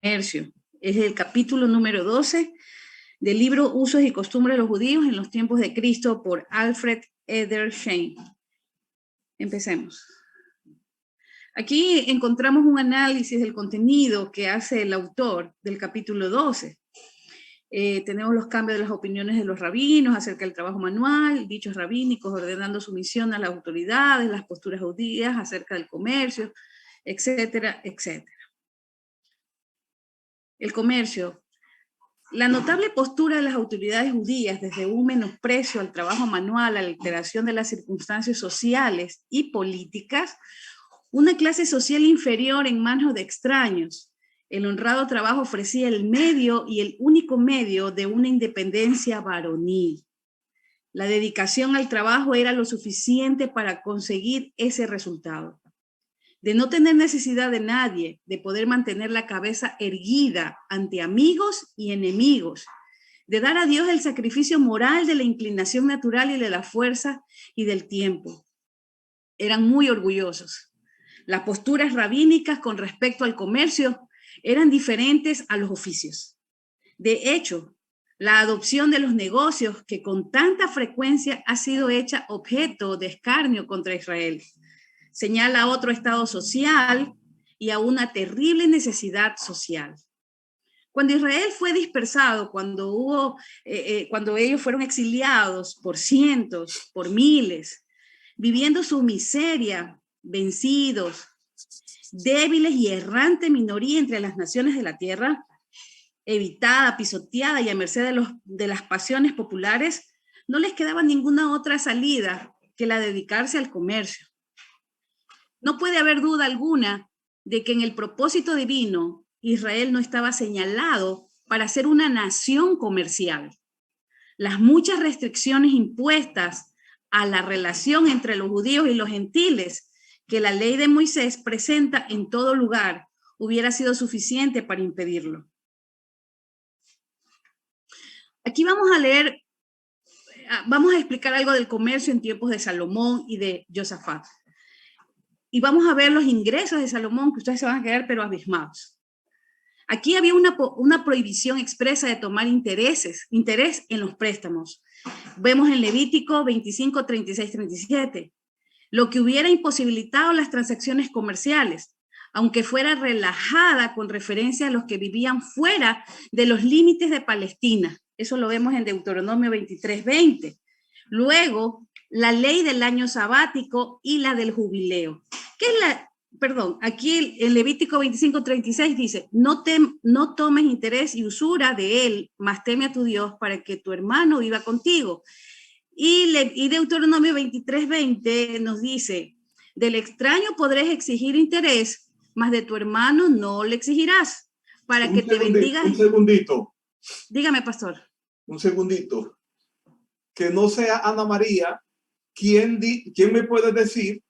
Comercio. Es el capítulo número 12 del libro Usos y Costumbres de los Judíos en los Tiempos de Cristo por Alfred Edersheim. Empecemos. Aquí encontramos un análisis del contenido que hace el autor del capítulo 12. Tenemos los cambios de las opiniones de los rabinos acerca del trabajo manual, dichos rabínicos ordenando sumisión a las autoridades, las posturas judías acerca del comercio, etcétera, etcétera. El comercio. La notable postura de las autoridades judías desde un menosprecio al trabajo manual, a la alteración de las circunstancias sociales y políticas, una clase social inferior en manos de extraños. El honrado trabajo ofrecía el medio y el único medio de una independencia varonil. La dedicación al trabajo era lo suficiente para conseguir ese resultado. De no tener necesidad de nadie, de poder mantener la cabeza erguida ante amigos y enemigos, de dar a Dios el sacrificio moral de la inclinación natural y de la fuerza y del tiempo. Eran muy orgullosos. Las posturas rabínicas con respecto al comercio eran diferentes a los oficios. De hecho, la adopción de los negocios, que con tanta frecuencia ha sido hecha objeto de escarnio contra Israel, señala a otro estado social y a una terrible necesidad social. Cuando Israel fue dispersado, cuando ellos fueron exiliados por cientos, por miles, viviendo su miseria, vencidos, débiles y errante minoría entre las naciones de la tierra, evitada, pisoteada y a merced de las pasiones populares, no les quedaba ninguna otra salida que la de dedicarse al comercio. No puede haber duda alguna de que en el propósito divino Israel no estaba señalado para ser una nación comercial. Las muchas restricciones impuestas a la relación entre los judíos y los gentiles que la ley de Moisés presenta en todo lugar hubiera sido suficiente para impedirlo. Aquí vamos a explicar algo del comercio en tiempos de Salomón y de Josafat. Y vamos a ver los ingresos de Salomón, que ustedes se van a quedar pero abismados. Aquí había una prohibición expresa de tomar interés en los préstamos. Vemos en Levítico 25, 36, 37, lo que hubiera imposibilitado las transacciones comerciales, aunque fuera relajada con referencia a los que vivían fuera de los límites de Palestina. Eso lo vemos en Deuteronomio 23, 20. Luego, la ley del año sabático y la del jubileo. ¿Qué es aquí en Levítico 25, 36 dice, no tomes interés y usura de él, mas teme a tu Dios para que tu hermano viva contigo. Y Deuteronomio 23, 20 nos dice, del extraño podrás exigir interés, mas de tu hermano no le exigirás, para que te bendiga. Un segundito. Dígame, pastor. Un segundito. Que no sea Ana María, ¿quién me puede decir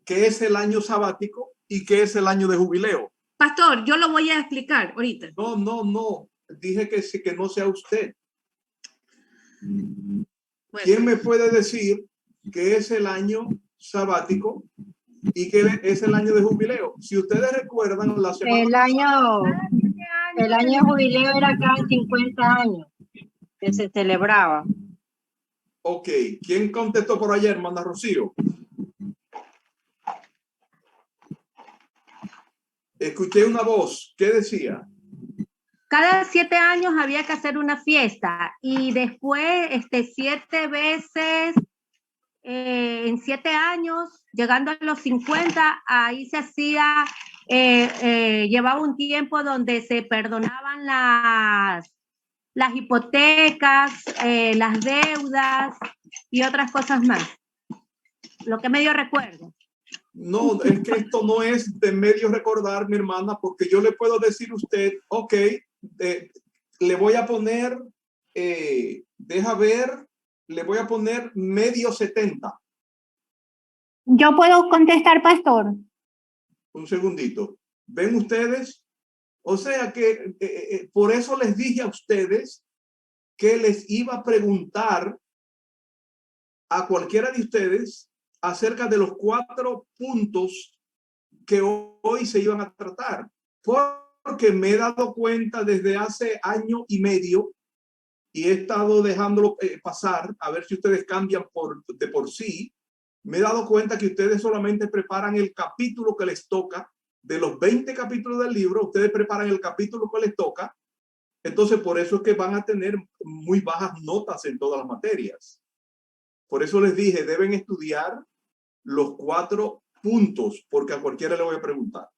qué es el año sabático y qué es el año de jubileo? Pastor, yo lo voy a explicar ahorita. No. Dije que sí, que no sea usted. Bueno. ¿Quién me puede decir qué es el año sabático y qué es el año de jubileo? Si ustedes recuerdan, la semana el año de jubileo era cada 50 años que se celebraba. Ok, ¿quién contestó por ayer, hermana Rocío? Escuché una voz, ¿qué decía? Cada 7 años había que hacer una fiesta y después 7 veces en 7 años, llegando a los 50, ahí se hacía, llevaba un tiempo donde se perdonaban las hipotecas, las deudas y otras cosas más. Lo que medio recuerdo. No, es que esto no es de medio recordar, mi hermana, porque yo le puedo decir a usted, ok, le voy a poner, deja ver, le voy a poner medio 70. Yo puedo contestar, pastor. Un segundito. ¿Ven ustedes? O sea que por eso les dije a ustedes que les iba a preguntar a cualquiera de ustedes acerca de los 4 puntos que hoy se iban a tratar. porque me he dado cuenta desde hace año y medio y he estado dejándolo pasar a ver si ustedes cambian de por sí. Me he dado cuenta que ustedes solamente preparan el capítulo que les toca. De los 20 capítulos del libro, ustedes preparan el capítulo que les toca. Entonces, por eso es que van a tener muy bajas notas en todas las materias. Por eso les dije, deben estudiar los 4 puntos, porque a cualquiera le voy a preguntar.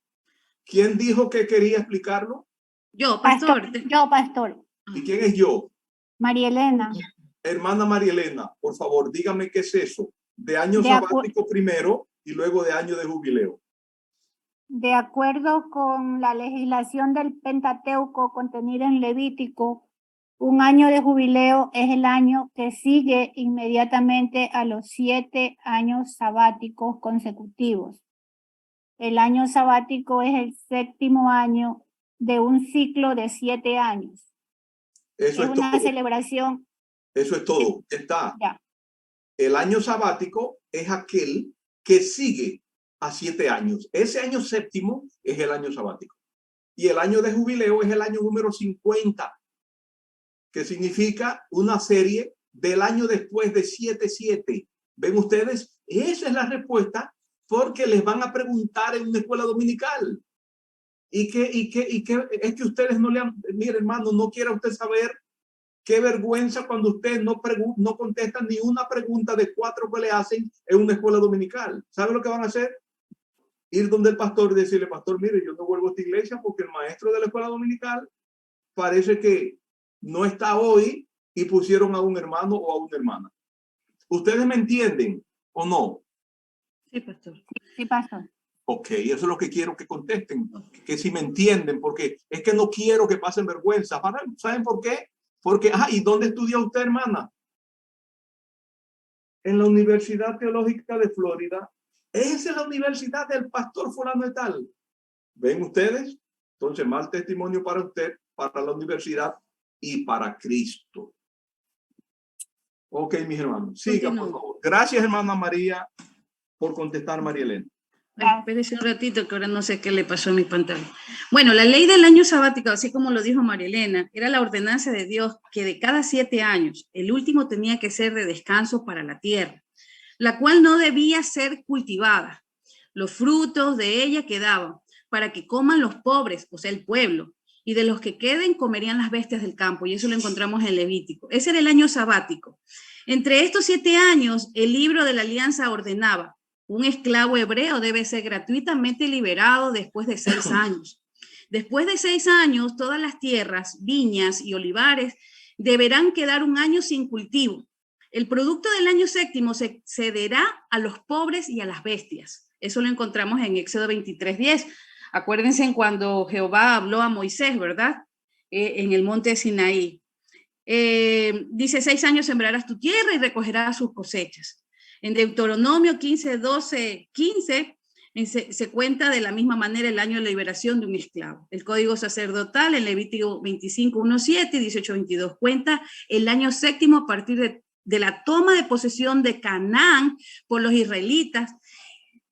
¿Quién dijo que quería explicarlo? Yo, pastor. Yo, pastor. ¿Y quién es yo? María Elena. Hermana María Elena, por favor, dígame qué es eso. De año sabático primero y luego de año de jubileo. De acuerdo con la legislación del Pentateuco contenida en Levítico, un año de jubileo es el año que sigue inmediatamente a los 7 años sabáticos consecutivos. El año sabático es el 7º año de un ciclo de 7 años. Eso es una todo. Celebración. Eso es todo. Está. Ya. El año sabático es aquel que sigue a 7 años. Ese año 7º es el año sabático. Y el año de jubileo es el año número 50, que significa una serie del año después de 7-7. ¿Ven ustedes? Esa es la respuesta, porque les van a preguntar en una escuela dominical. Y que es que ustedes no le han... Mire, hermano, no quiera usted saber qué vergüenza cuando usted no contesta ni una pregunta de 4 que le hacen en una escuela dominical. ¿Sabe lo que van a hacer? Ir donde el pastor y decirle, pastor, mire, yo no vuelvo a esta iglesia porque el maestro de la escuela dominical parece que no está hoy y pusieron a un hermano o a una hermana. ¿Ustedes me entienden o no? Sí, pastor. Sí, pastor. Ok, eso es lo que quiero que contesten, que si me entienden, porque es que no quiero que pasen vergüenza. ¿Saben por qué? Porque, ¿y dónde estudió usted, hermana? En la Universidad Teológica de Florida. Esa es la universidad del pastor fulano de tal. ¿Ven ustedes? Entonces, mal testimonio para usted, para la universidad y para Cristo. Ok, mis hermanos, siga, por favor. Gracias, hermana María, por contestar, María Elena. Espérese un ratito que ahora no sé qué le pasó a mi pantalla. Bueno, la ley del año sabático, así como lo dijo María Elena, era la ordenanza de Dios que de cada 7 años, el último tenía que ser de descanso para la tierra, la cual no debía ser cultivada. Los frutos de ella quedaban para que coman los pobres, o sea, el pueblo, y de los que queden comerían las bestias del campo, y eso lo encontramos en Levítico. Ese era el año sabático. Entre estos 7 años, el libro de la alianza ordenaba: un esclavo hebreo debe ser gratuitamente liberado después de 6 años. Después de 6 años, todas las tierras, viñas y olivares deberán quedar un año sin cultivo. El producto del año 7º se cederá a los pobres y a las bestias. Eso lo encontramos en Éxodo 23:10. Acuérdense en cuando Jehová habló a Moisés, ¿verdad? En el monte Sinaí. Dice, 6 años sembrarás tu tierra y recogerás sus cosechas. En Deuteronomio 15:12-15 se cuenta de la misma manera el año de liberación de un esclavo. El código sacerdotal en Levítico 25:1-7 y 18:22 cuenta el año 7º a partir de la toma de posesión de Canaán por los israelitas.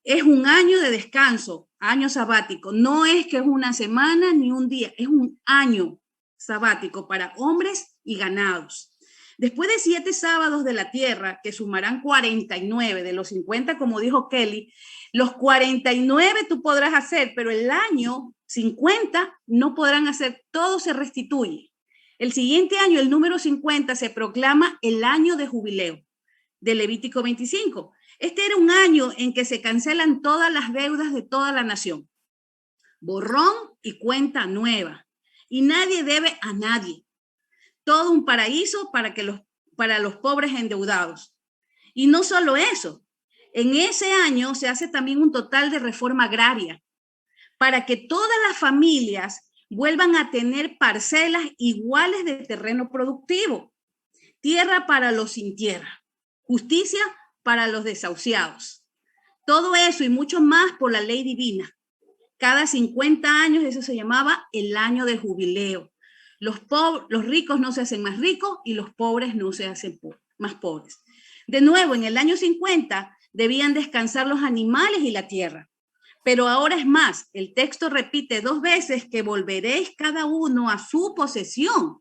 Es un año de descanso, año sabático. No es que es una semana ni un día, es un año sabático para hombres y ganados. Después de 7 sábados de la tierra, que sumarán 49 de los 50, como dijo Kelly, los 49 tú podrás hacer, pero el año 50 no podrán hacer, todo se restituye. El siguiente año, el número 50, se proclama el año de jubileo de Levítico 25. Este era un año en que se cancelan todas las deudas de toda la nación. Borrón y cuenta nueva. Y nadie debe a nadie. Todo un paraíso para los pobres endeudados. Y no solo eso, en ese año se hace también un total de reforma agraria para que todas las familias vuelvan a tener parcelas iguales de terreno productivo, tierra para los sin tierra, justicia para los desahuciados. Todo eso y mucho más por la ley divina. Cada 50 años eso se llamaba el año de jubileo. Los ricos no se hacen más ricos y los pobres no se hacen más pobres. De nuevo, en el año 50 debían descansar los animales y la tierra Pero ahora es más, el texto repite 2 veces que volveréis cada uno a su posesión.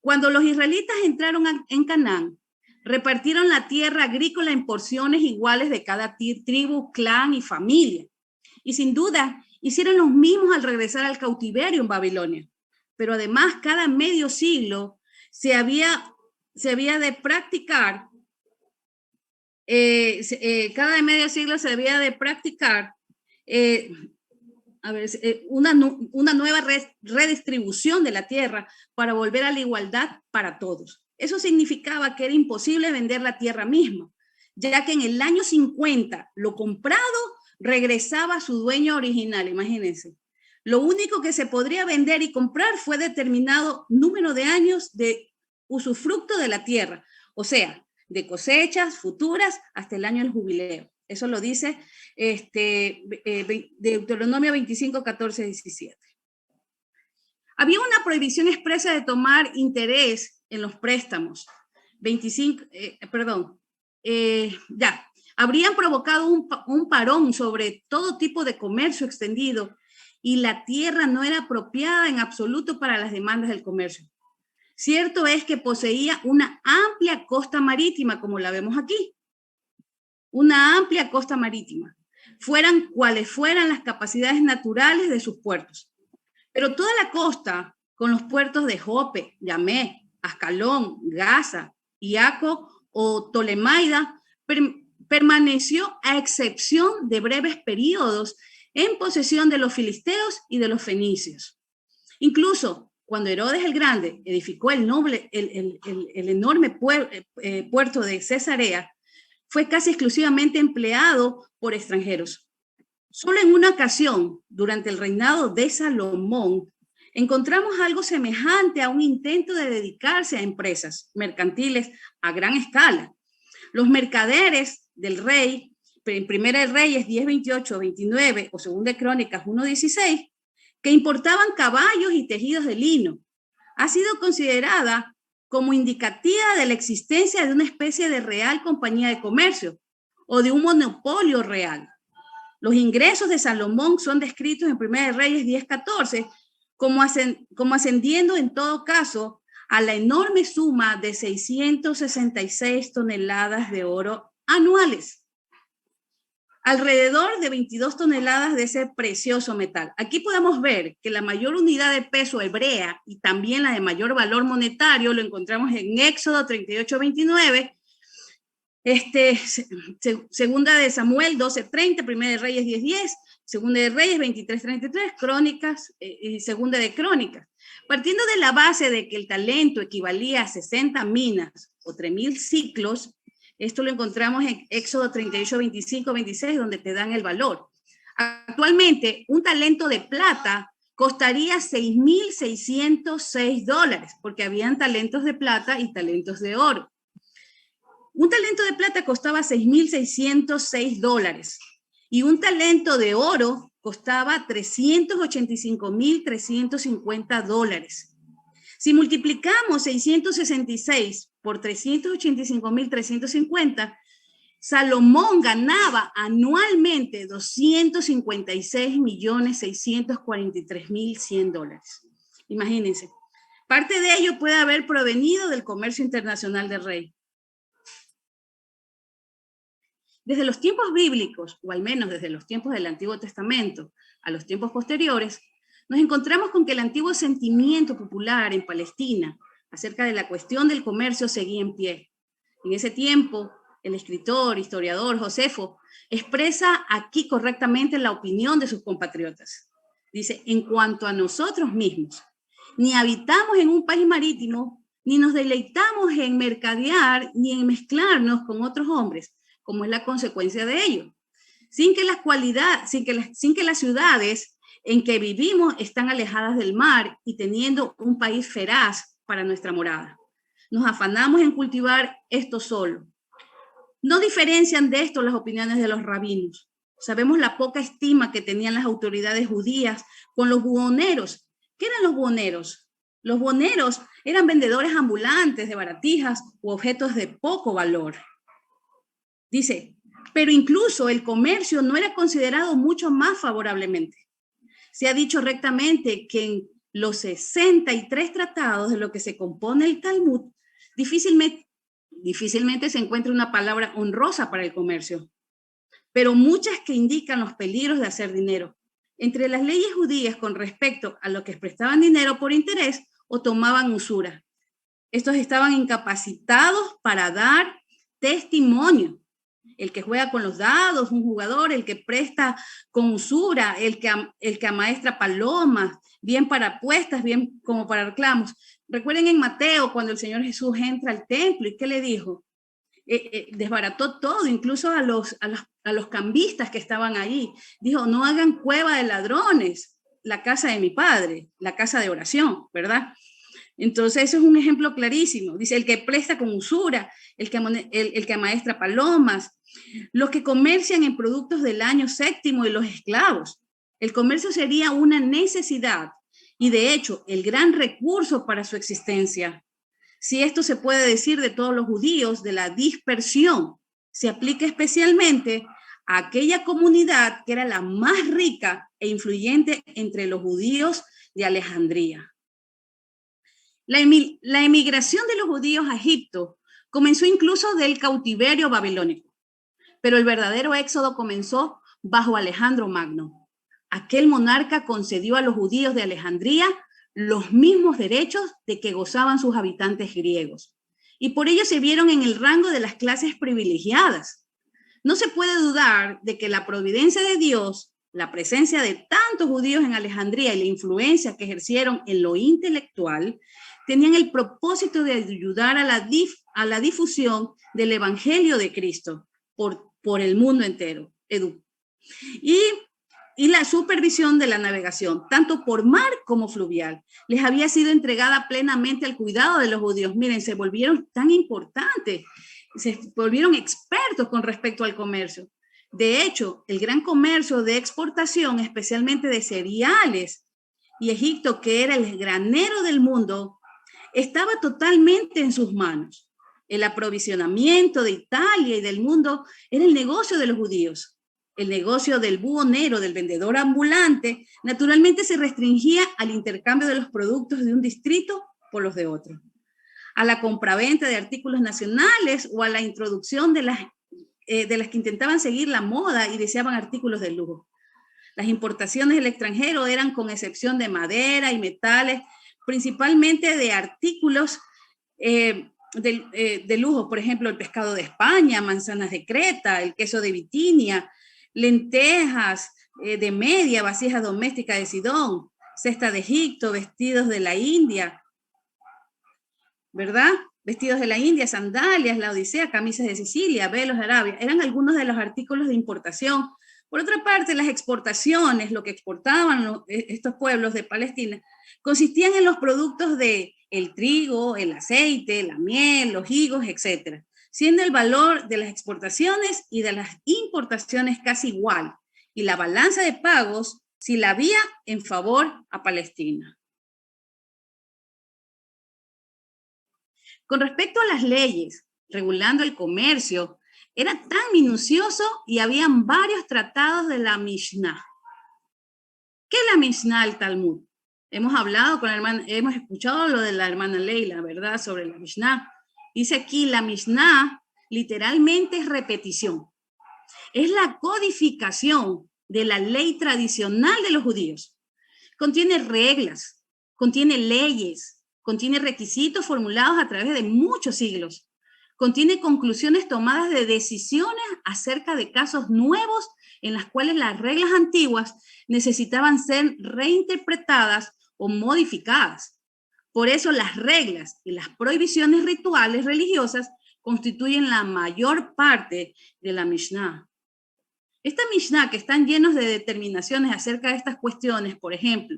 Cuando los israelitas entraron en Canaán, repartieron la tierra agrícola en porciones iguales de cada tribu, clan y familia. Y sin duda, hicieron los mismos al regresar al cautiverio en Babilonia. Pero además, cada medio siglo se había de practicar una nueva redistribución de la tierra para volver a la igualdad para todos. Eso significaba que era imposible vender la tierra misma, ya que en el año 50 lo comprado regresaba a su dueño original, imagínense. Lo único que se podría vender y comprar fue determinado número de años de usufructo de la tierra, o sea, de cosechas futuras hasta el año del jubileo. Eso lo dice Deuteronomio 25, 14, 17. Había una prohibición expresa de tomar interés en los préstamos. Habrían provocado un parón sobre todo tipo de comercio extendido y la tierra no era apropiada en absoluto para las demandas del comercio. Cierto es que poseía una amplia costa marítima, como la vemos aquí. Una amplia costa marítima, fueran cuales fueran las capacidades naturales de sus puertos. Pero toda la costa, con los puertos de Jope, Yamé, Ascalón, Gaza, Iaco o Tolemaida, permaneció a excepción de breves periodos en posesión de los filisteos y de los fenicios. Incluso cuando Herodes el Grande edificó el enorme puerto de Cesarea, fue casi exclusivamente empleado por extranjeros. Solo en una ocasión, durante el reinado de Salomón, encontramos algo semejante a un intento de dedicarse a empresas mercantiles a gran escala. Los mercaderes del rey, en Primera de Reyes 10:28, 29 o Segunda de Crónicas 1:16, que importaban caballos y tejidos de lino, ha sido considerada como indicativa de la existencia de una especie de real compañía de comercio o de un monopolio real. Los ingresos de Salomón son descritos en Primera de Reyes 10:14 como ascendiendo en todo caso a la enorme suma de 666 toneladas de oro anuales. Alrededor de 22 toneladas de ese precioso metal. Aquí podemos ver que la mayor unidad de peso hebrea y también la de mayor valor monetario lo encontramos en Éxodo 38:29, Segunda de Samuel 12:30, Primera de Reyes 10:10, Segunda de Reyes 23:33, Crónicas y Segunda de Crónicas. Partiendo de la base de que el talento equivalía a 60 minas o 3,000 ciclos, esto lo encontramos en Éxodo 38, 25, 26, donde te dan el valor. Actualmente, un talento de plata costaría $6,606, porque habían talentos de plata y talentos de oro. Un talento de plata costaba $6,606 y un talento de oro costaba $385,350. Si multiplicamos 666 por 385,350, Salomón ganaba anualmente $256,643,100. Imagínense. Parte de ello puede haber provenido del comercio internacional del rey. Desde los tiempos bíblicos, o al menos desde los tiempos del Antiguo Testamento a los tiempos posteriores, nos encontramos con que el antiguo sentimiento popular en Palestina acerca de la cuestión del comercio seguía en pie. En ese tiempo, el escritor, historiador Josefo expresa aquí correctamente la opinión de sus compatriotas. Dice, en cuanto a nosotros mismos, ni habitamos en un país marítimo, ni nos deleitamos en mercadear, ni en mezclarnos con otros hombres, como es la consecuencia de ello, sin que las ciudades en que vivimos están alejadas del mar y teniendo un país feraz para nuestra morada. Nos afanamos en cultivar esto solo. No diferencian de esto las opiniones de los rabinos. Sabemos la poca estima que tenían las autoridades judías con los buhoneros. ¿Qué eran los buhoneros? Los buhoneros eran vendedores ambulantes de baratijas u objetos de poco valor. Dice, Pero incluso el comercio no era considerado mucho más favorablemente. Se ha dicho rectamente que en los 63 tratados de lo que se compone el Talmud, difícilmente se encuentra una palabra honrosa para el comercio, pero muchas que indican los peligros de hacer dinero. Entre las leyes judías con respecto a lo que prestaban dinero por interés o tomaban usura. Estos estaban incapacitados para dar testimonio. El que juega con los dados, un jugador, el que presta con usura, el que amaestra palomas, bien para apuestas, bien como para reclamos. Recuerden en Mateo, cuando el Señor Jesús entra al templo, ¿y qué le dijo? Desbarató todo, incluso a los cambistas que estaban ahí. Dijo, no hagan cueva de ladrones, la casa de mi padre, la casa de oración, ¿verdad? Entonces, eso es un ejemplo clarísimo. Dice, el que presta con usura, el que amaestra palomas, los que comercian en productos del año séptimo y los esclavos. El comercio sería una necesidad y, de hecho, el gran recurso para su existencia. Si esto se puede decir de todos los judíos, de la dispersión, se aplica especialmente a aquella comunidad que era la más rica e influyente entre los judíos de Alejandría. La emigración de los judíos a Egipto comenzó incluso del cautiverio babilónico, pero el verdadero éxodo comenzó bajo Alejandro Magno. Aquel monarca concedió a los judíos de Alejandría los mismos derechos de que gozaban sus habitantes griegos, y por ello se vieron en el rango de las clases privilegiadas. No se puede dudar de que la providencia de Dios, la presencia de tantos judíos en Alejandría y la influencia que ejercieron en lo intelectual, tenían el propósito de ayudar a la difusión del Evangelio de Cristo por el mundo entero. Y la supervisión de la navegación, tanto por mar como fluvial, les había sido entregada plenamente al cuidado de los judíos. Miren, se volvieron tan importantes, se volvieron expertos con respecto al comercio. De hecho, el gran comercio de exportación, especialmente de cereales, y Egipto, que era el granero del mundo, estaba totalmente en sus manos. El aprovisionamiento de Italia y del mundo era el negocio de los judíos. El negocio del buhonero, del vendedor ambulante, naturalmente se restringía al intercambio de los productos de un distrito por los de otro, a la compraventa de artículos nacionales o a la introducción de las que intentaban seguir la moda y deseaban artículos de lujo. Las importaciones del extranjero eran, con excepción de madera y metales, principalmente de artículos de lujo, por ejemplo, el pescado de España, manzanas de Creta, el queso de Bitinia, lentejas de Media, vasijas domésticas de Sidón, cesta de Egipto, vestidos de la India, ¿verdad? Vestidos de la India, sandalias, la Odisea, camisas de Sicilia, velos de Arabia, eran algunos de los artículos de importación. Por otra parte, las exportaciones, lo que exportaban estos pueblos de Palestina, consistían en los productos de el trigo, el aceite, la miel, los higos, etc., siendo el valor de las exportaciones y de las importaciones casi igual, y la balanza de pagos si la había en favor a Palestina. Con respecto a las leyes regulando el comercio, era tan minucioso y habían varios tratados de la Mishnah. ¿Qué es la Mishnah del Talmud? Hemos hablado con la hermana, hemos escuchado lo de la hermana Leila, ¿verdad? Sobre la Mishnah. Dice aquí, la Mishnah literalmente es repetición. Es la codificación de la ley tradicional de los judíos. Contiene reglas, contiene leyes, contiene requisitos formulados a través de muchos siglos. Contiene conclusiones tomadas de decisiones acerca de casos nuevos en las cuales las reglas antiguas necesitaban ser reinterpretadas o modificadas. Por eso las reglas y las prohibiciones rituales religiosas constituyen la mayor parte de la Mishnah. Esta Mishnah, que están llenos de determinaciones acerca de estas cuestiones, por ejemplo,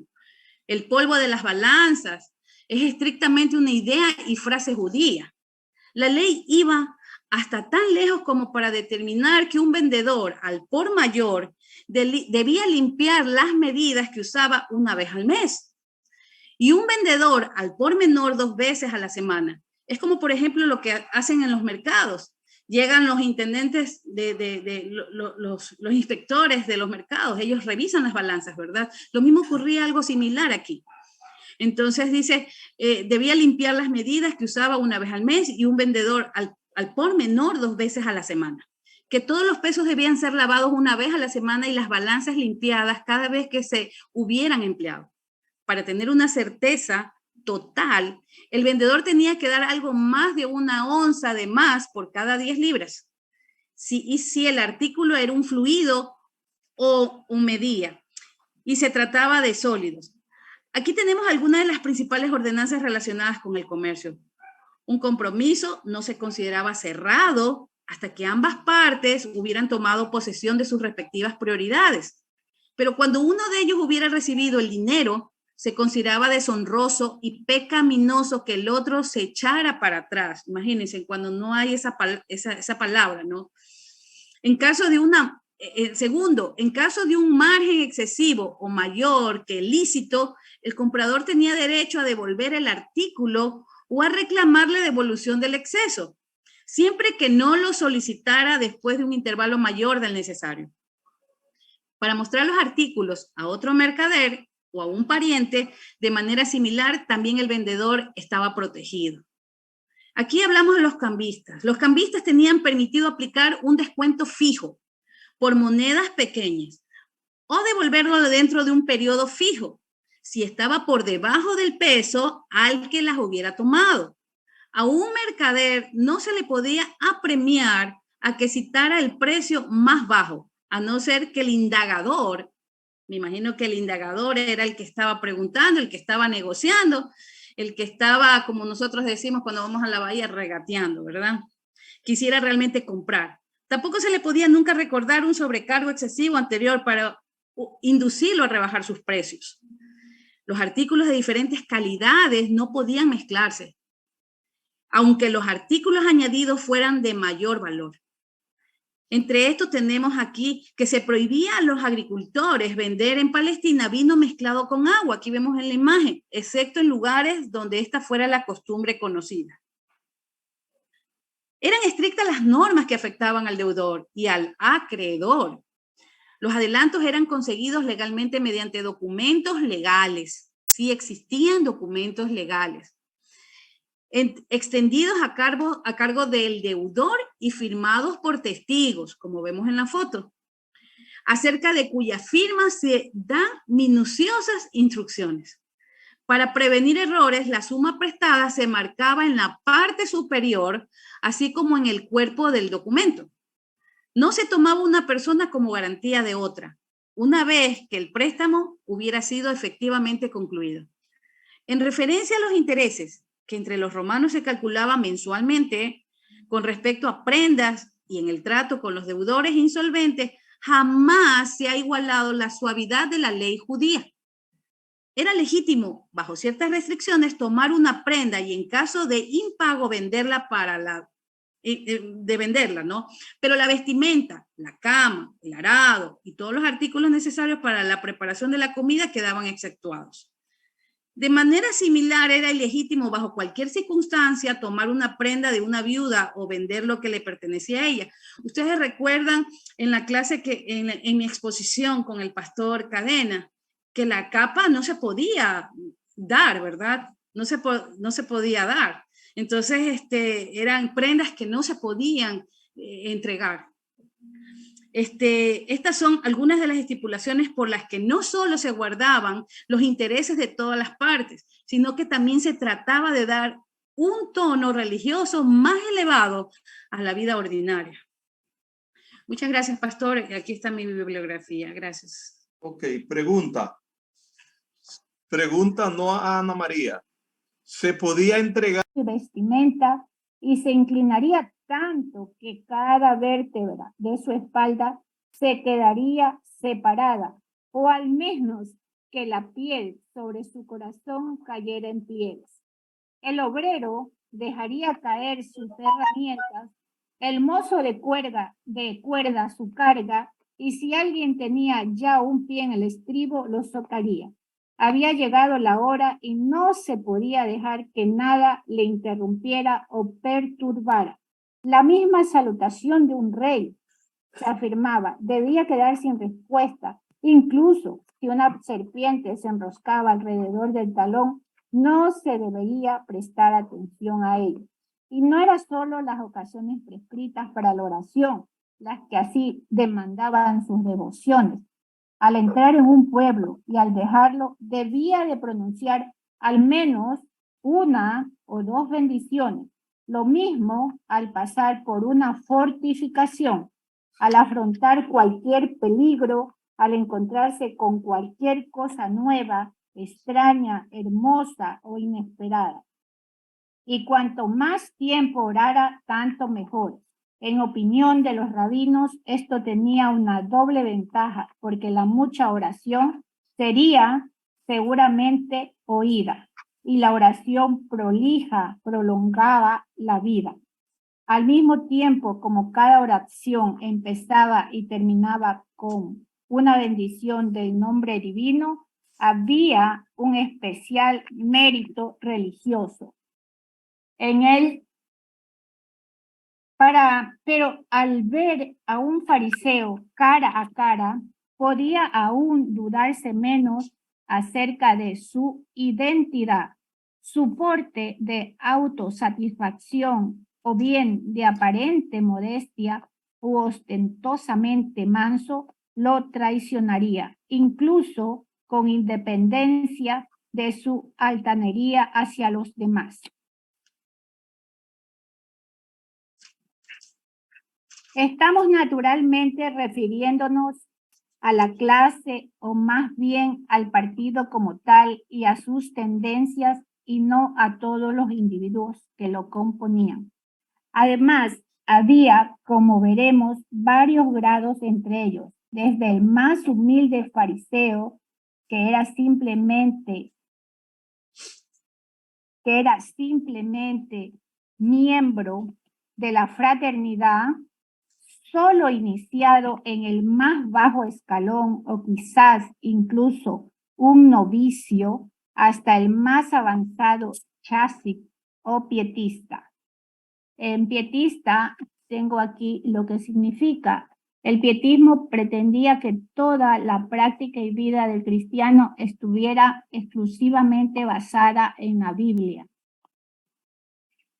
el polvo de las balanzas, es estrictamente una idea y frase judía. La ley iba hasta tan lejos como para determinar que un vendedor al por mayor debía limpiar las medidas que usaba una vez al mes y un vendedor al por menor 2 veces a la semana. Es como, por ejemplo, lo que hacen en los mercados. Llegan los intendentes, los inspectores de los mercados, ellos revisan las balanzas, ¿verdad? Lo mismo ocurría algo similar aquí. Entonces dice, debía limpiar las medidas que usaba una vez al mes y un vendedor al por menor 2 veces a la semana. Que todos los pesos debían ser lavados una vez a la semana y las balanzas limpiadas cada vez que se hubieran empleado. Para tener una certeza total, el vendedor tenía que dar algo más de 1 onza de más por cada 10 libras. Y si el artículo era un fluido o un medía y se trataba de sólidos. Aquí tenemos algunas de las principales ordenanzas relacionadas con el comercio. Un compromiso no se consideraba cerrado hasta que ambas partes hubieran tomado posesión de sus respectivas prioridades. Pero cuando uno de ellos hubiera recibido el dinero, se consideraba deshonroso y pecaminoso que el otro se echara para atrás. Imagínense, cuando no hay esa palabra, ¿no? En caso de segundo, en caso de un margen excesivo o mayor que el lícito, el comprador tenía derecho a devolver el artículo o a reclamarle devolución del exceso, siempre que no lo solicitara después de un intervalo mayor del necesario. Para mostrar los artículos a otro mercader o a un pariente, de manera similar, también el vendedor estaba protegido. Aquí hablamos de los cambistas. Los cambistas tenían permitido aplicar un descuento fijo por monedas pequeñas o devolverlo dentro de un periodo fijo, si estaba por debajo del peso al que las hubiera tomado. A un mercader no se le podía apremiar a que citara el precio más bajo, a no ser que el indagador, me imagino que el indagador era el que estaba preguntando, el que estaba negociando, el que estaba, como nosotros decimos cuando vamos a la bahía, regateando, ¿verdad? Quisiera realmente comprar. Tampoco se le podía nunca recordar un sobrecargo excesivo anterior para inducirlo a rebajar sus precios. Los artículos de diferentes calidades no podían mezclarse, aunque los artículos añadidos fueran de mayor valor. Entre estos tenemos aquí que se prohibía a los agricultores vender en Palestina vino mezclado con agua, aquí vemos en la imagen, excepto en lugares donde esta fuera la costumbre conocida. Eran estrictas las normas que afectaban al deudor y al acreedor. Los adelantos eran conseguidos legalmente mediante documentos legales, sí existían documentos legales, extendidos a cargo del deudor y firmados por testigos, como vemos en la foto, acerca de cuyas firmas se dan minuciosas instrucciones. Para prevenir errores, la suma prestada se marcaba en la parte superior, así como en el cuerpo del documento. No se tomaba una persona como garantía de otra, una vez que el préstamo hubiera sido efectivamente concluido. En referencia a los intereses, que entre los romanos se calculaba mensualmente, con respecto a prendas y en el trato con los deudores insolventes, jamás se ha igualado la suavidad de la ley judía. Era legítimo, bajo ciertas restricciones, tomar una prenda y en caso de impago venderla ¿no? Pero la vestimenta, la cama, el arado y todos los artículos necesarios para la preparación de la comida quedaban exceptuados. De manera similar, era ilegítimo bajo cualquier circunstancia tomar una prenda de una viuda o vender lo que le pertenecía a ella. Ustedes recuerdan en la clase en mi exposición con el pastor Cadena, que la capa no se podía dar, ¿verdad? No se podía dar. Entonces, eran prendas que no se podían entregar. Estas son algunas de las estipulaciones por las que no solo se guardaban los intereses de todas las partes, sino que también se trataba de dar un tono religioso más elevado a la vida ordinaria. Muchas gracias, pastor. Aquí está mi bibliografía. Gracias. Ok, pregunta. Pregunta no a Ana María. ¿Se podía entregar su vestimenta y se inclinaría tanto que cada vértebra de su espalda se quedaría separada, o al menos que la piel sobre su corazón cayera en pliegues? El obrero dejaría caer sus herramientas, el mozo de cuerda su carga, y si alguien tenía ya un pie en el estribo, lo socaría. Había llegado la hora y no se podía dejar que nada le interrumpiera o perturbara. La misma salutación de un rey, se afirmaba, debía quedar sin respuesta. Incluso si una serpiente se enroscaba alrededor del talón, no se debería prestar atención a ello. Y no eran solo las ocasiones prescritas para la oración, las que así demandaban sus devociones. Al entrar en un pueblo y al dejarlo, debía de pronunciar al menos una o dos bendiciones. Lo mismo al pasar por una fortificación, al afrontar cualquier peligro, al encontrarse con cualquier cosa nueva, extraña, hermosa o inesperada. Y cuanto más tiempo orara, tanto mejor. En opinión de los rabinos, esto tenía una doble ventaja, porque la mucha oración sería seguramente oída, y la oración prolija prolongaba la vida. Al mismo tiempo, como cada oración empezaba y terminaba con una bendición del nombre divino, había un especial mérito religioso en él. Pero al ver a un fariseo cara a cara, podía aún dudarse menos acerca de su identidad. Su porte de autosatisfacción o bien de aparente modestia u ostentosamente manso lo traicionaría, incluso con independencia de su altanería hacia los demás. Estamos naturalmente refiriéndonos a la clase o más bien al partido como tal y a sus tendencias y no a todos los individuos que lo componían. Además, había, como veremos, varios grados entre ellos, desde el más humilde fariseo, que era simplemente miembro de la fraternidad, solo iniciado en el más bajo escalón o quizás incluso un novicio, hasta el más avanzado chasic o pietista. En pietista tengo aquí lo que significa. El pietismo pretendía que toda la práctica y vida del cristiano estuviera exclusivamente basada en la Biblia.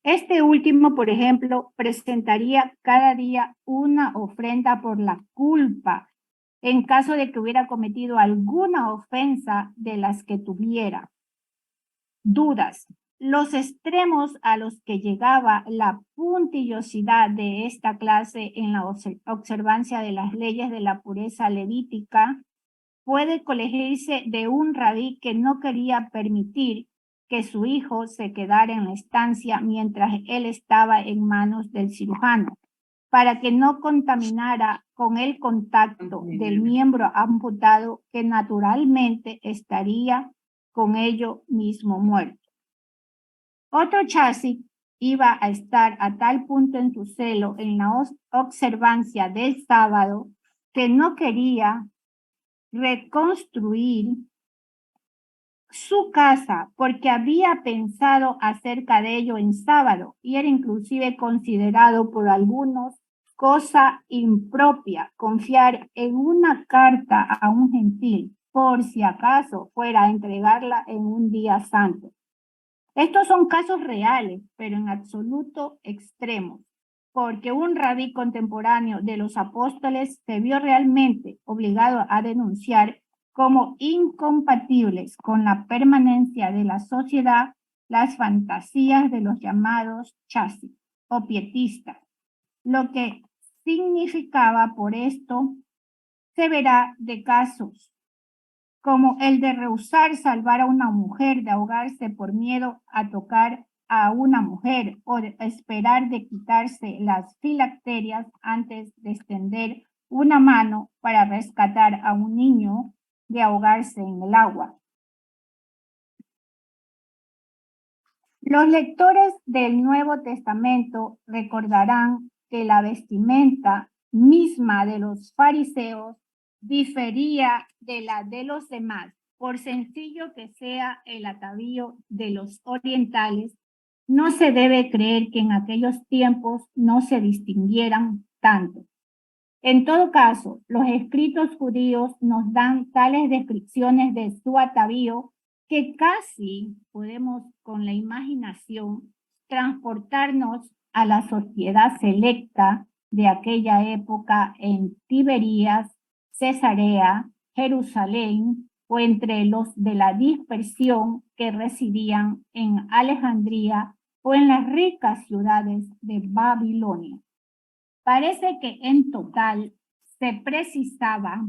Este último, por ejemplo, presentaría cada día una ofrenda por la culpa en caso de que hubiera cometido alguna ofensa de las que tuviera dudas. Los extremos a los que llegaba la puntillosidad de esta clase en la observancia de las leyes de la pureza levítica puede colegirse de un rabí que no quería permitir que su hijo se quedara en la estancia mientras él estaba en manos del cirujano, para que no contaminara con el contacto del miembro amputado que naturalmente estaría con ello mismo muerto. Otro chasis iba a estar a tal punto en su celo en la observancia del sábado que no quería reconstruir su casa porque había pensado acerca de ello en sábado y era inclusive considerado por algunos cosa impropia confiar en una carta a un gentil por si acaso fuera a entregarla en un día santo. Estos son casos reales, pero en absoluto extremos, porque un rabí contemporáneo de los apóstoles se vio realmente obligado a denunciar como incompatibles con la permanencia de la sociedad las fantasías de los llamados chasis o pietistas. Lo que significaba por esto se verá de casos como el de rehusar salvar a una mujer de ahogarse por miedo a tocar a una mujer o de esperar de quitarse las filacterias antes de extender una mano para rescatar a un niño de ahogarse en el agua. Los lectores del Nuevo Testamento recordarán que la vestimenta misma de los fariseos difería de la de los demás, por sencillo que sea el atavío de los orientales, No se debe creer que en aquellos tiempos no se distinguieran tanto. En todo caso, los escritos judíos nos dan tales descripciones de su atavío que casi podemos con la imaginación transportarnos a la sociedad selecta de aquella época en Tiberías, Cesarea, Jerusalén o entre los de la dispersión que residían en Alejandría o en las ricas ciudades de Babilonia. Parece que en total se precisaba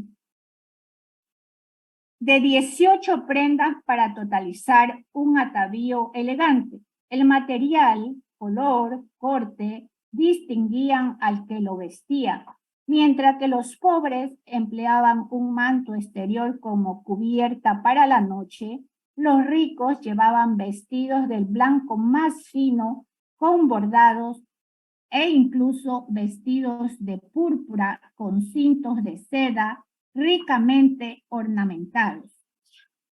de 18 prendas para totalizar un atavío elegante. El material, color, corte, distinguían al que lo vestía, mientras que los pobres empleaban un manto exterior como cubierta para la noche. Los ricos llevaban vestidos del blanco más fino, con bordados e incluso vestidos de púrpura con cintos de seda ricamente ornamentados.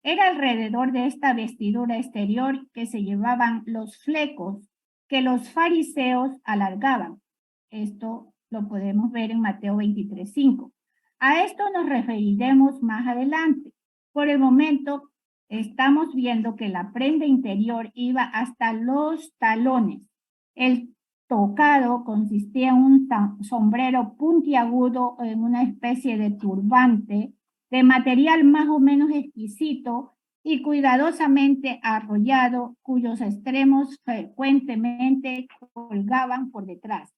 Era alrededor de esta vestidura exterior que se llevaban los flecos que los fariseos alargaban. Esto lo podemos ver en Mateo 23:5. A esto nos referiremos más adelante. Por el momento, estamos viendo que la prenda interior iba hasta los talones. El tocado consistía en un sombrero puntiagudo o en una especie de turbante de material más o menos exquisito y cuidadosamente arrollado, cuyos extremos frecuentemente colgaban por detrás.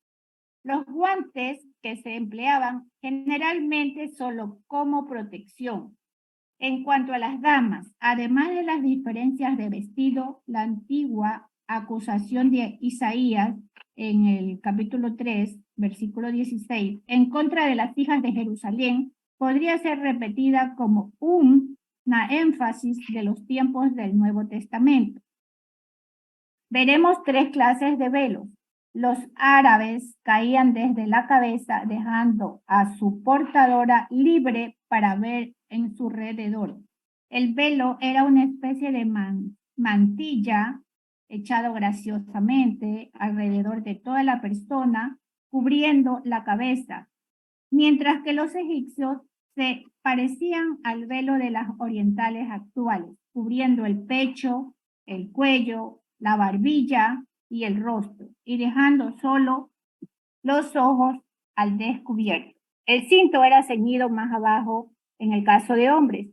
Los guantes que se empleaban generalmente solo como protección. En cuanto a las damas, además de las diferencias de vestido, la antigua acusación de Isaías en el capítulo 3, versículo 16, en contra de las hijas de Jerusalén, podría ser repetida como una énfasis de los tiempos del Nuevo Testamento. Veremos 3 clases de velos. Los árabes caían desde la cabeza, dejando a su portadora libre para ver en su alrededor. El velo era una especie de mantilla echado graciosamente alrededor de toda la persona, cubriendo la cabeza, mientras que los egipcios se parecían al velo de las orientales actuales, cubriendo el pecho, el cuello, la barbilla y el rostro, y dejando solo los ojos al descubierto. El cinto era ceñido más abajo en el caso de hombres.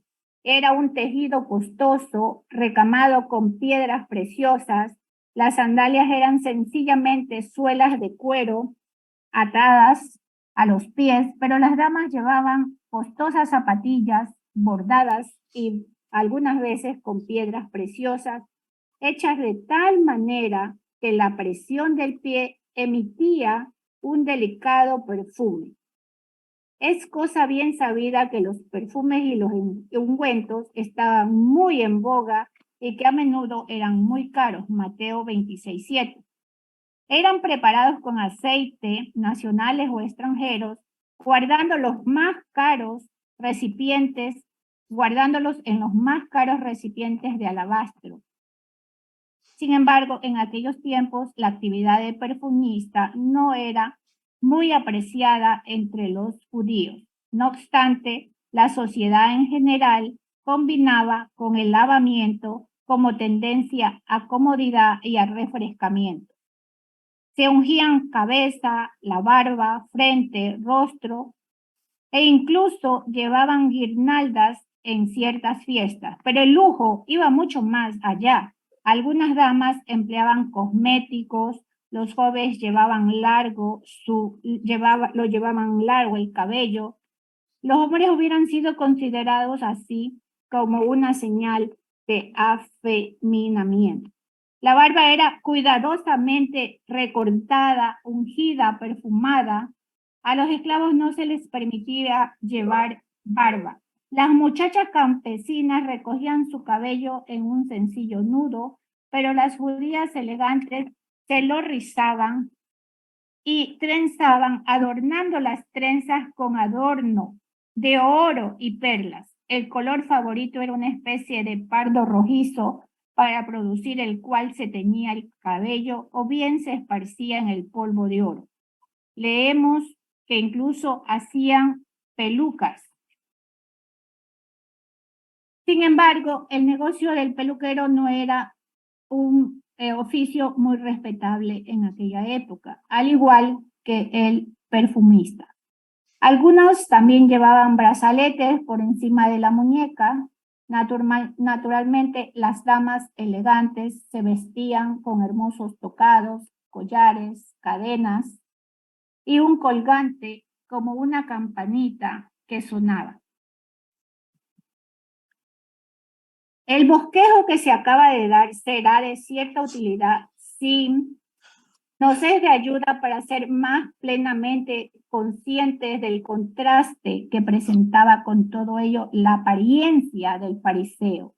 Era un tejido costoso, recamado con piedras preciosas. Las sandalias eran sencillamente suelas de cuero atadas a los pies, pero las damas llevaban costosas zapatillas bordadas y algunas veces con piedras preciosas, hechas de tal manera que la presión del pie emitía un delicado perfume. Es cosa bien sabida que los perfumes y los ungüentos estaban muy en boga y que a menudo eran muy caros. Mateo 26:7. Eran preparados con aceite, nacionales o extranjeros, guardándolos en los más caros recipientes de alabastro. Sin embargo, en aquellos tiempos, la actividad de perfumista no era muy apreciada entre los judíos. No obstante, la sociedad en general combinaba con el lavamiento como tendencia a comodidad y a refrescamiento. Se ungían cabeza, la barba, frente, rostro e incluso llevaban guirnaldas en ciertas fiestas. Pero el lujo iba mucho más allá. Algunas damas empleaban cosméticos, los jóvenes llevaban largo el cabello. Los hombres hubieran sido considerados así como una señal de afeminamiento. La barba era cuidadosamente recortada, ungida, perfumada. A los esclavos no se les permitía llevar barba. Las muchachas campesinas recogían su cabello en un sencillo nudo, pero las judías elegantes se lo rizaban y trenzaban, adornando las trenzas con adorno de oro y perlas. El color favorito era una especie de pardo rojizo, para producir el cual se teñía el cabello o bien se esparcía en el polvo de oro. Leemos que incluso hacían pelucas. Sin embargo, el negocio del peluquero no era un oficio muy respetable en aquella época, al igual que el perfumista. Algunos también llevaban brazaletes por encima de la muñeca. Naturalmente, las damas elegantes se vestían con hermosos tocados, collares, cadenas y un colgante como una campanita que sonaba. El bosquejo que se acaba de dar será de cierta utilidad si nos es de ayuda para ser más plenamente conscientes del contraste que presentaba con todo ello la apariencia del fariseo.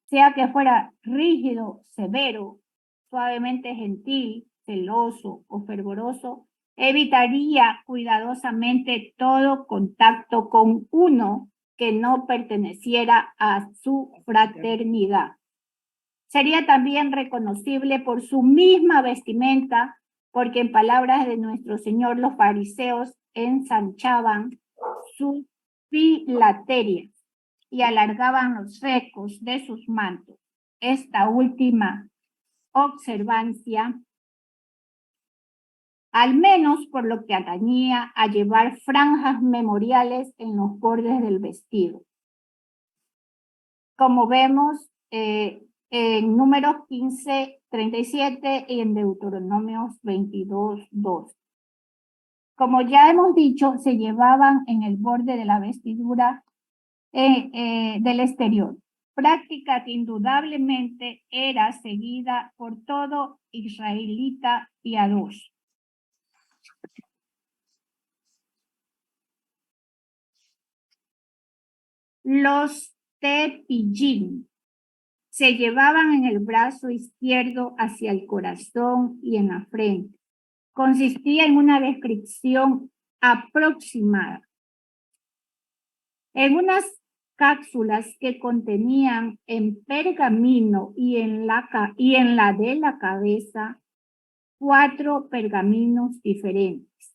Sea que fuera rígido, severo, suavemente gentil, celoso o fervoroso, evitaría cuidadosamente todo contacto con uno que no perteneciera a su fraternidad. Sería también reconocible por su misma vestimenta, porque en palabras de nuestro Señor, los fariseos ensanchaban sus filaterias y alargaban los recos de sus mantos. Esta última observancia, al menos por lo que atañía a llevar franjas memoriales en los bordes del vestido. Como vemos, en Números 15:37 y en Deuteronomios 22:2. Como ya hemos dicho, se llevaban en el borde de la vestidura del exterior, práctica que indudablemente era seguida por todo israelita piadoso. Los tepillín se llevaban en el brazo izquierdo hacia el corazón y en la frente. Consistía en una descripción aproximada. En unas cápsulas que contenían en pergamino y en la de la cabeza 4 pergaminos diferentes.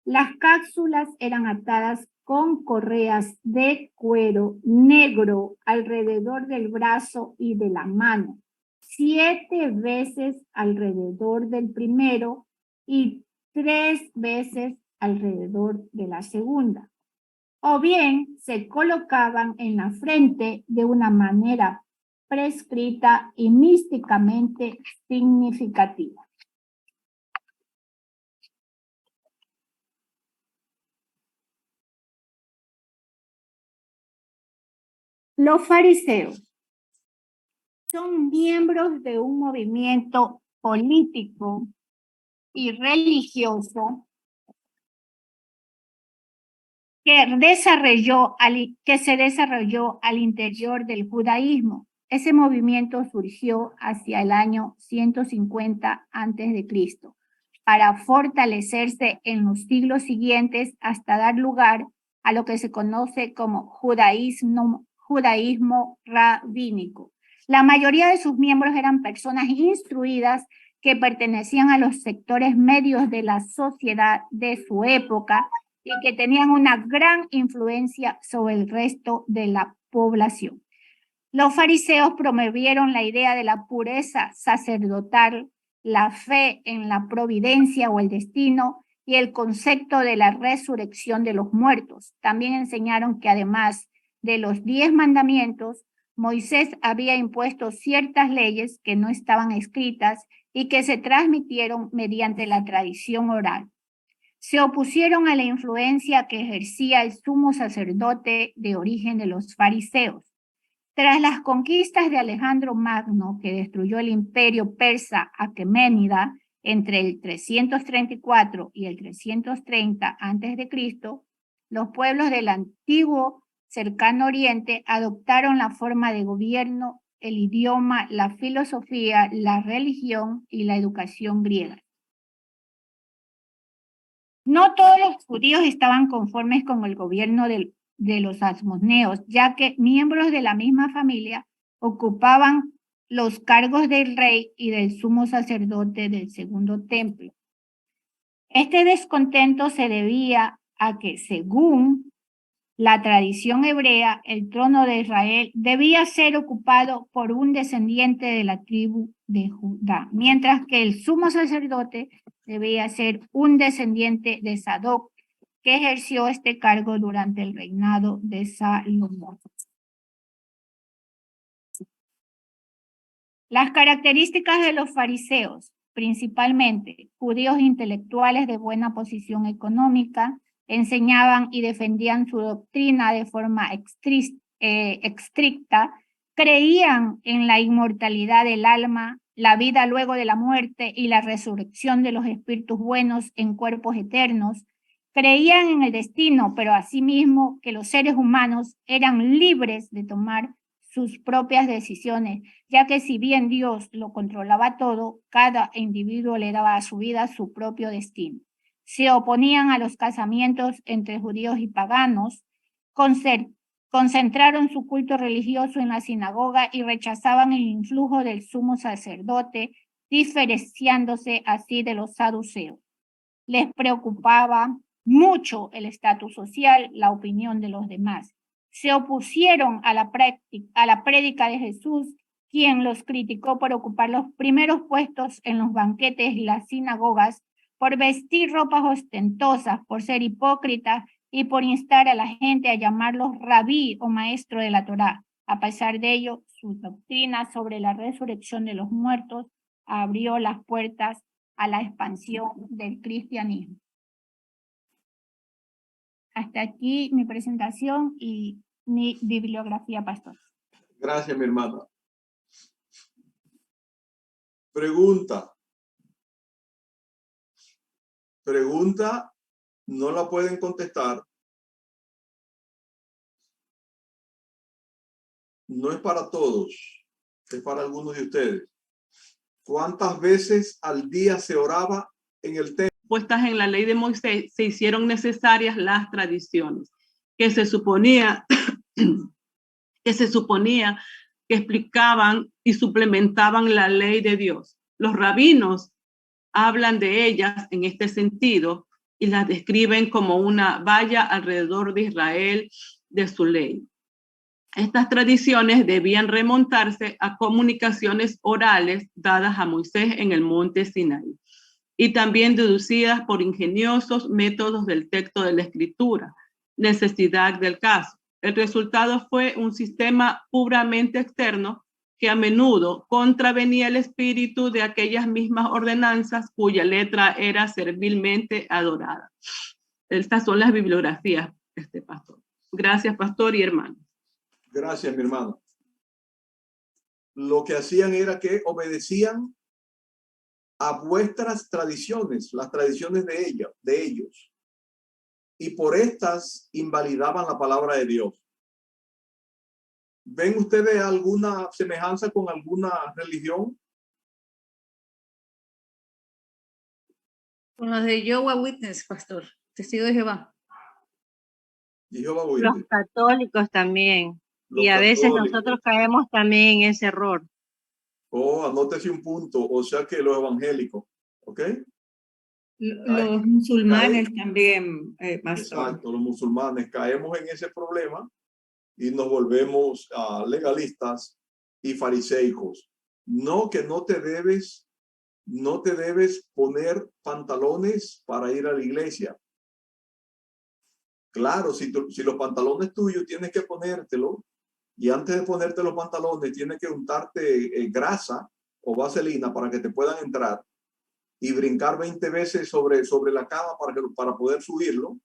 Las cápsulas eran atadas con correas de cuero negro alrededor del brazo y de la mano, 7 veces alrededor del primero y 3 veces alrededor de la segunda. O bien se colocaban en la frente de una manera prescrita y místicamente significativa. Los fariseos son miembros de un movimiento político y religioso que se desarrolló al interior del judaísmo. Ese movimiento surgió hacia el año 150 a.C. para fortalecerse en los siglos siguientes hasta dar lugar a lo que se conoce como judaísmo rabínico. La mayoría de sus miembros eran personas instruidas que pertenecían a los sectores medios de la sociedad de su época y que tenían una gran influencia sobre el resto de la población. Los fariseos promovieron la idea de la pureza sacerdotal, la fe en la providencia o el destino y el concepto de la resurrección de los muertos. También enseñaron que además de los 10 mandamientos, Moisés había impuesto ciertas leyes que no estaban escritas y que se transmitieron mediante la tradición oral. Se opusieron a la influencia que ejercía el sumo sacerdote de origen de los fariseos. Tras las conquistas de Alejandro Magno, que destruyó el imperio persa aqueménida entre el 334 y el 330 a.C., los pueblos del antiguo cercano oriente adoptaron la forma de gobierno, el idioma, la filosofía, la religión y la educación griega. No todos los judíos estaban conformes con el gobierno de los asmoneos, ya que miembros de la misma familia ocupaban los cargos del rey y del sumo sacerdote del segundo templo. Este descontento se debía a que, según la tradición hebrea, el trono de Israel debía ser ocupado por un descendiente de la tribu de Judá, mientras que el sumo sacerdote debía ser un descendiente de Sadoc, que ejerció este cargo durante el reinado de Salomón. Las características de los fariseos, principalmente judíos intelectuales de buena posición económica, enseñaban y defendían su doctrina de forma estricta, creían en la inmortalidad del alma, la vida luego de la muerte y la resurrección de los espíritus buenos en cuerpos eternos, creían en el destino, pero asimismo que los seres humanos eran libres de tomar sus propias decisiones, ya que si bien Dios lo controlaba todo, cada individuo le daba a su vida su propio destino. Se oponían a los casamientos entre judíos y paganos, concentraron su culto religioso en la sinagoga y rechazaban el influjo del sumo sacerdote, diferenciándose así de los saduceos. Les preocupaba mucho el estatus social, la opinión de los demás. Se opusieron a la prédica de Jesús, quien los criticó por ocupar los primeros puestos en los banquetes y las sinagogas, por vestir ropas ostentosas, por ser hipócritas y por instar a la gente a llamarlos rabí o maestro de la Torá. A pesar de ello, su doctrina sobre la resurrección de los muertos abrió las puertas a la expansión del cristianismo. Hasta aquí mi presentación y mi bibliografía, pastor. Gracias, mi hermana. Pregunta. Pregunta, no la pueden contestar. No es para todos, es para algunos de ustedes. ¿Cuántas veces al día se oraba en el templo? Puestas en la ley de Moisés, se hicieron necesarias las tradiciones que se suponía que explicaban y suplementaban la ley de Dios. Los rabinos hablan de ellas en este sentido y las describen como una valla alrededor de Israel de su ley. Estas tradiciones debían remontarse a comunicaciones orales dadas a Moisés en el monte Sinaí y también deducidas por ingeniosos métodos del texto de la escritura, necesidad del caso. El resultado fue un sistema puramente externo que a menudo contravenía el espíritu de aquellas mismas ordenanzas cuya letra era servilmente adorada. Estas son las bibliografías, pastor. Gracias, pastor y hermanos. Gracias, mi hermano. Lo que hacían era que obedecían a vuestras tradiciones, las tradiciones de ellos. Y por estas invalidaban la palabra de Dios. ¿Ven ustedes alguna semejanza con alguna religión? Con los de Jehová Witness, pastor, testigo de Jehová. Jehová Witness. Los católicos también. Los y a veces católicos. nosotros caemos también en ese error. Oh, anótese un punto, o sea que los evangélicos, ¿ok? Los musulmanes también, pastor. Exacto, los musulmanes caemos en ese problema y nos volvemos legalistas y fariseicos. No, que no te debes poner pantalones para ir a la iglesia. Claro, si los pantalones tuyos tienes que ponértelo, y antes de ponerte los pantalones tienes que untarte grasa o vaselina para que te puedan entrar y brincar 20 veces sobre la cama para poder subirlo,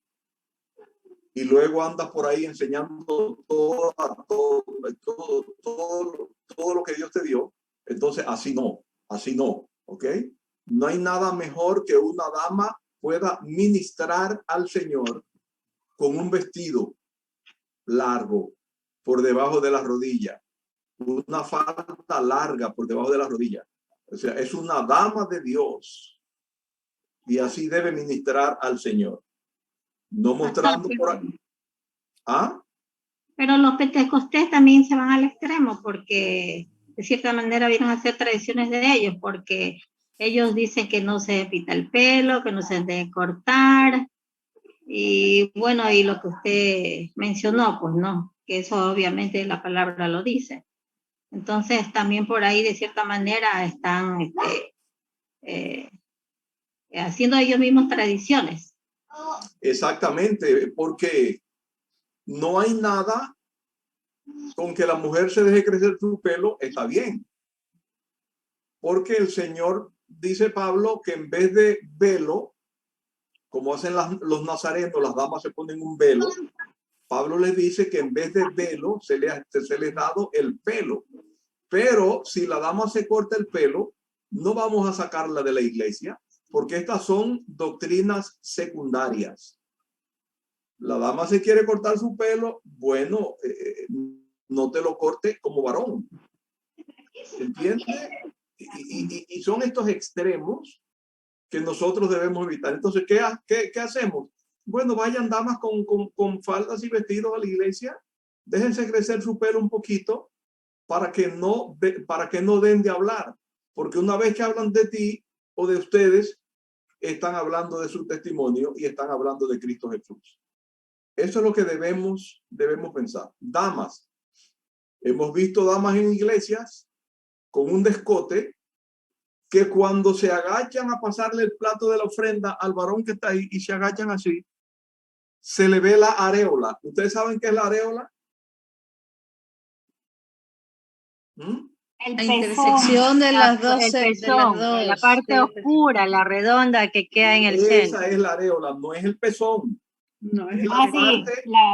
y luego andas por ahí enseñando todo lo que Dios te dio. Entonces así no, ¿ok? No hay nada mejor que una dama pueda ministrar al Señor con un vestido largo por debajo de la rodilla, una falda larga por debajo de la rodilla. O sea, es una dama de Dios y así debe ministrar al Señor. No mostrando por ahí. ¿Ah? Pero los pentecostés también se van al extremo porque de cierta manera vienen a ser tradiciones de ellos, porque ellos dicen que no se pinta el pelo, que no se debe cortar, y bueno, y lo que usted mencionó, pues no, que eso obviamente la palabra lo dice. Entonces también por ahí de cierta manera están haciendo ellos mismos tradiciones. Exactamente, porque no hay nada con que la mujer se deje crecer su pelo, está bien. Porque el Señor, dice Pablo, que en vez de velo, como hacen los nazarenos, las damas se ponen un velo, Pablo les dice que en vez de velo se les dado el pelo. Pero si la dama se corta el pelo, no vamos a sacarla de la iglesia, porque estas son doctrinas secundarias. La dama se quiere cortar su pelo, bueno, no te lo corte como varón. ¿Entiendes? Y son estos extremos que nosotros debemos evitar. Entonces, ¿qué hacemos? Bueno, vayan damas con faldas y vestidos a la iglesia, déjense crecer su pelo un poquito para que no den de hablar, porque una vez que hablan de ti o de ustedes, están hablando de su testimonio y están hablando de Cristo Jesús. Eso es lo que debemos pensar. Damas, hemos visto damas en iglesias con un descote que cuando se agachan a pasarle el plato de la ofrenda al varón que está ahí y se agachan así, se le ve la areola. ¿Ustedes saben qué es la areola? El La pezón. intersección de las dos. El pezón, la parte oscura, la redonda que queda en el centro. Esa es la areola, no es el pezón. No, es la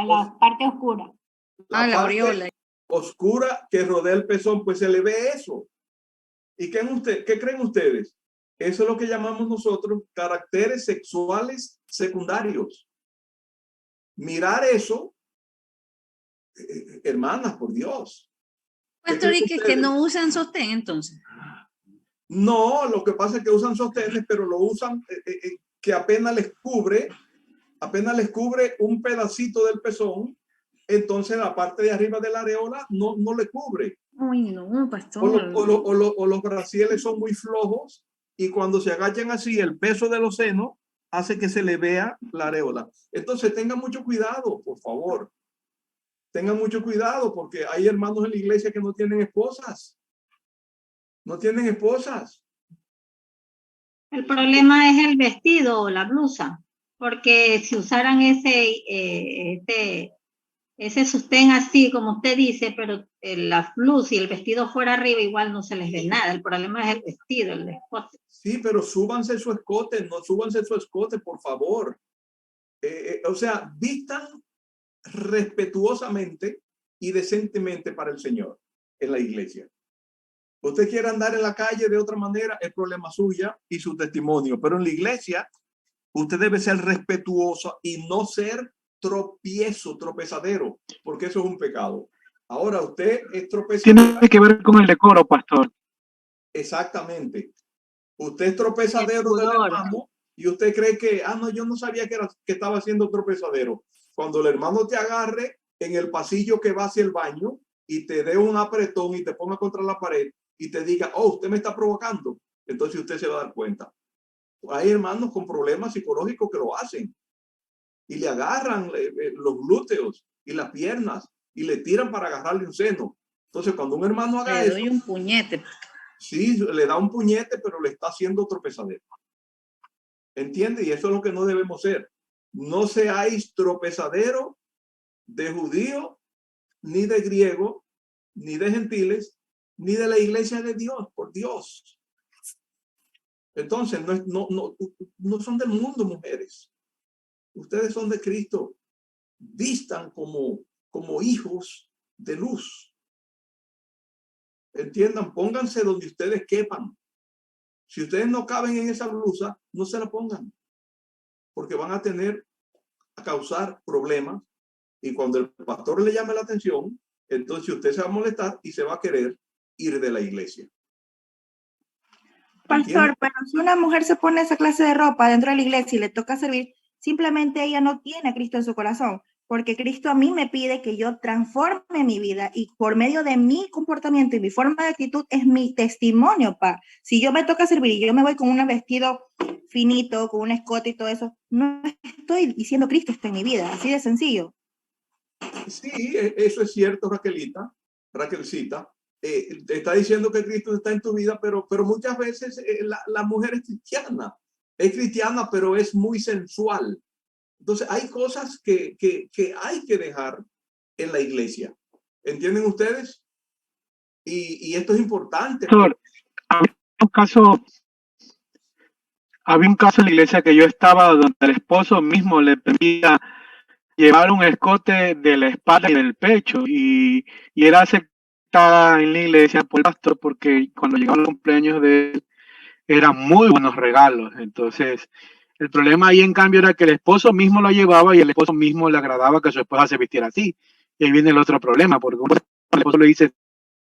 la parte oscura. La la parte aureola oscura que rodea el pezón, pues se le ve eso. ¿Y qué creen ustedes? Eso es lo que llamamos nosotros caracteres sexuales secundarios. Mirar eso, hermanas, por Dios. Pastor, ¿y que no usan sostén entonces? No, lo que pasa es que usan sostenes, pero lo usan que apenas les cubre un pedacito del pezón, entonces la parte de arriba de la areola no le cubre. Uy, no, pastor. O los brasieles son muy flojos y cuando se agachan así, el peso de los senos hace que se le vea la areola. Entonces tengan mucho cuidado, por favor. Tengan mucho cuidado porque hay hermanos en la iglesia que no tienen esposas. No tienen esposas. El problema es el vestido o la blusa, porque si usaran ese sostén así, como usted dice, pero la blusa y el vestido fuera arriba, igual no se les ve nada. El problema es el vestido, el escote. Sí, pero súbanse su escote, no súbanse su escote, por favor. O sea, vistan respetuosamente y decentemente para el Señor en la iglesia. Usted quiere andar en la calle de otra manera, es problema suya y su testimonio, pero en la iglesia usted debe ser respetuoso y no ser tropezadero, porque eso es un pecado. Ahora usted es tropezadero. Tiene que ver con el decoro, pastor. Exactamente. Usted es tropezadero del hermano y usted cree que, no, yo no sabía que estaba haciendo tropezadero. Cuando el hermano te agarre en el pasillo que va hacia el baño y te dé un apretón y te ponga contra la pared y te diga, usted me está provocando, entonces usted se va a dar cuenta. Hay hermanos con problemas psicológicos que lo hacen y le agarran los glúteos y las piernas y le tiran para agarrarle un seno. Entonces, cuando un hermano haga eso, le doy un puñete. Sí, le da un puñete, pero le está haciendo tropezadero. ¿Entiende? Y eso es lo que no debemos ser. No seáis tropezadero de judío, ni de griego, ni de gentiles, ni de la iglesia de Dios, por Dios. Entonces, no son del mundo, mujeres. Ustedes son de Cristo. Vistan como hijos de luz. Entiendan, pónganse donde ustedes quepan. Si ustedes no caben en esa blusa, no se la pongan. Porque van a causar problemas. Y cuando el pastor le llame la atención, entonces usted se va a molestar y se va a querer ir de la iglesia. Pastor, pero si una mujer se pone esa clase de ropa dentro de la iglesia y le toca servir, simplemente ella no tiene a Cristo en su corazón. porque Cristo a mí me pide que yo transforme mi vida y por medio de mi comportamiento y mi forma de actitud es mi testimonio, pa. Si yo me toca servir y yo me voy con un vestido finito, con un escote y todo eso, no estoy diciendo Cristo está en mi vida, así de sencillo. Sí, eso es cierto, Raquelcita. Te está diciendo que Cristo está en tu vida, pero muchas veces la mujer es cristiana, pero es muy sensual. Entonces hay cosas que hay que dejar en la iglesia. ¿Entienden ustedes? Y esto es importante. Pastor, había un caso en la iglesia que yo estaba donde el esposo mismo le pedía llevar un escote de la espalda y del pecho y era aceptada en la iglesia por el pastor porque cuando llegaban los cumpleaños de él eran muy buenos regalos. Entonces el problema ahí en cambio era que el esposo mismo lo llevaba y el esposo mismo le agradaba que su esposa se vistiera así. Y ahí viene el otro problema, porque el esposo le dice,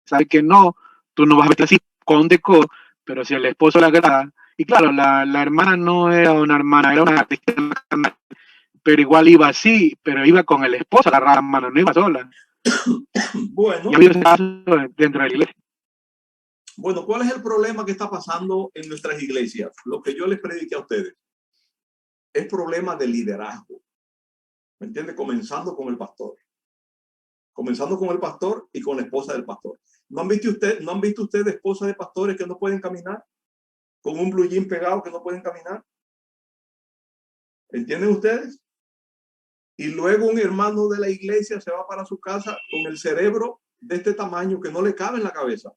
sabe que no, tú no vas a vestir así con decoro, pero si el esposo le agrada, y claro, la hermana no era una hermana, era una cristiana, pero igual iba así, pero iba con el esposo, la hermana, no iba sola. Bueno, y había ese caso dentro de la iglesia. Bueno, ¿cuál es el problema que está pasando en nuestras iglesias? Lo que yo les prediqué a ustedes. Es problema de liderazgo. ¿Me entiende? Comenzando con el pastor. Comenzando con el pastor y con la esposa del pastor. ¿No han visto ustedes esposas de pastores que no pueden caminar? Con un blue jean pegado que no pueden caminar. ¿Entienden ustedes? Y luego un hermano de la iglesia se va para su casa con el cerebro de este tamaño que no le cabe en la cabeza.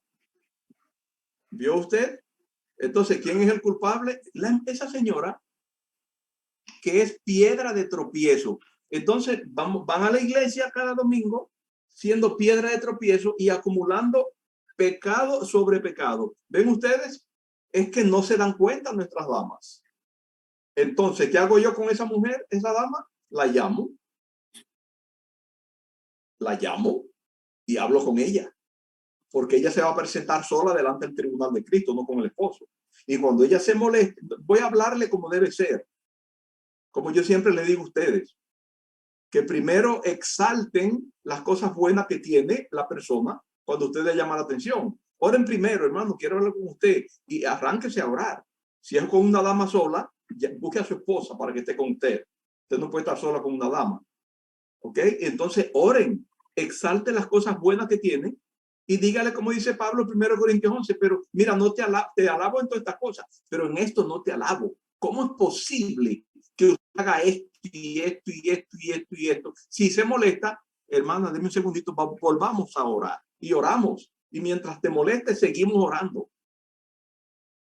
¿Vio usted? Entonces, ¿quién es el culpable? Esa señora que es piedra de tropiezo. Entonces, van a la iglesia cada domingo siendo piedra de tropiezo y acumulando pecado sobre pecado. ¿Ven ustedes? Es que no se dan cuenta nuestras damas. Entonces, ¿qué hago yo con esa mujer, esa dama? La llamo y hablo con ella. Porque ella se va a presentar sola delante del tribunal de Cristo, no con el esposo. Y cuando ella se moleste, voy a hablarle como debe ser. Como yo siempre le digo a ustedes, que primero exalten las cosas buenas que tiene la persona cuando usted le llama la atención. Oren primero, hermano, quiero hablar con usted y arránquese a orar. Si es con una dama sola, busque a su esposa para que esté con usted. Usted no puede estar sola con una dama. ¿Ok? Entonces, oren, exalte las cosas buenas que tiene y dígale, como dice Pablo en 1 Corintios 11, pero mira, no te alabo en todas estas cosas, pero en esto no te alabo. ¿Cómo es posible que usted haga esto y esto y esto y esto y esto? Si se molesta, hermana, deme un segundito, volvamos a orar y oramos. Y mientras te moleste, seguimos orando.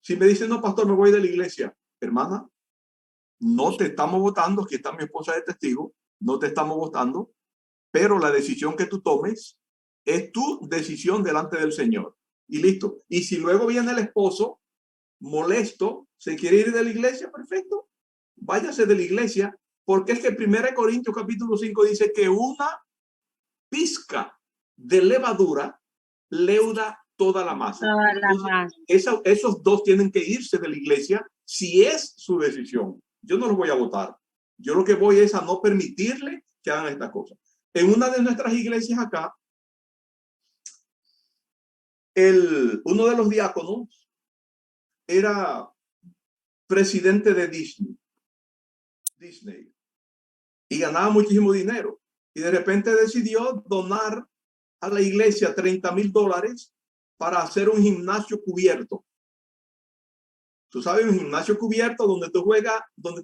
Si me dicen, no, pastor, me voy de la iglesia, hermana, no te estamos votando, aquí está mi esposa de testigo, no te estamos votando, pero la decisión que tú tomes es tu decisión delante del Señor. Y listo. Y si luego viene el esposo molesto, se quiere ir de la iglesia, perfecto. Váyase de la iglesia, porque es que 1 Corintios capítulo 5 dice que una pizca de levadura leuda toda la masa. Entonces, esos dos tienen que irse de la iglesia si es su decisión. Yo no los voy a votar. Yo lo que voy es a no permitirle que hagan esta cosa. En una de nuestras iglesias acá, uno de los diáconos era presidente de Disney y ganaba muchísimo dinero y de repente decidió donar a la iglesia $30,000 para hacer un gimnasio cubierto. Tú sabes, un gimnasio cubierto donde tú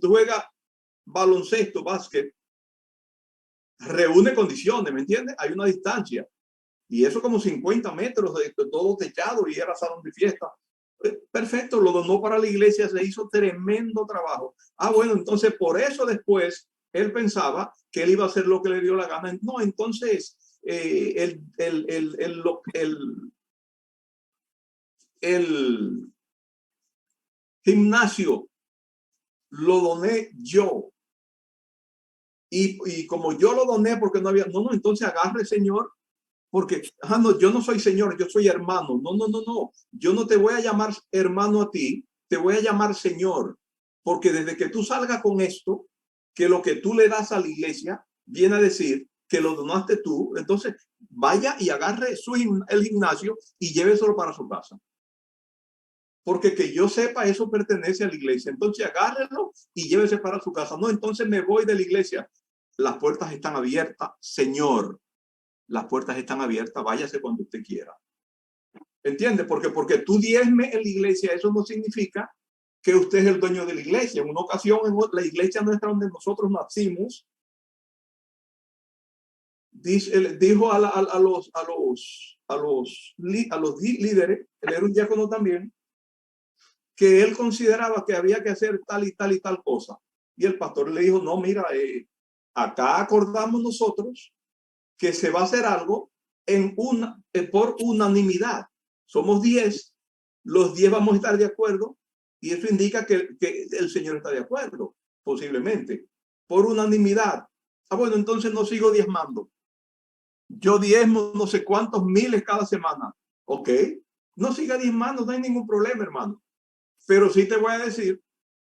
juegas baloncesto, básquet, reúne condiciones, ¿me entiendes? Hay una distancia y eso como 50 metros de todo techado y era salón de fiesta. Perfecto, lo donó para la iglesia, se hizo tremendo trabajo. Bueno, entonces por eso después él pensaba que él iba a hacer lo que le dio la gana. No, entonces el gimnasio lo doné yo. Y como yo lo doné porque no había, no, entonces agarre, señor, porque no, yo no soy señor, yo soy hermano. No. Yo no te voy a llamar hermano a ti, te voy a llamar señor, porque desde que tú salgas con esto, que lo que tú le das a la iglesia viene a decir que lo donaste tú, entonces vaya y agarre el gimnasio y lléveselo para su casa. Porque que yo sepa, eso pertenece a la iglesia. Entonces agárrelo y llévese para su casa. No, entonces me voy de la iglesia. Las puertas están abiertas, Señor. Las puertas están abiertas, váyase cuando usted quiera. ¿Entiende? Porque tú diezme en la iglesia, eso no significa que usted es el dueño de la iglesia. En una ocasión, en la iglesia nuestra donde nosotros nacimos, dijo a los líderes, él era un diácono también, que él consideraba que había que hacer tal y tal y tal cosa. Y el pastor le dijo, no, mira, acá acordamos nosotros que se va a hacer algo por unanimidad. Somos 10, los 10 vamos a estar de acuerdo y eso indica que el Señor está de acuerdo, posiblemente, por unanimidad. Ah, bueno, entonces no sigo diezmando. Yo diezmo no sé cuántos miles cada semana. Ok, no siga diezmando, no hay ningún problema, hermano. Pero sí te voy a decir,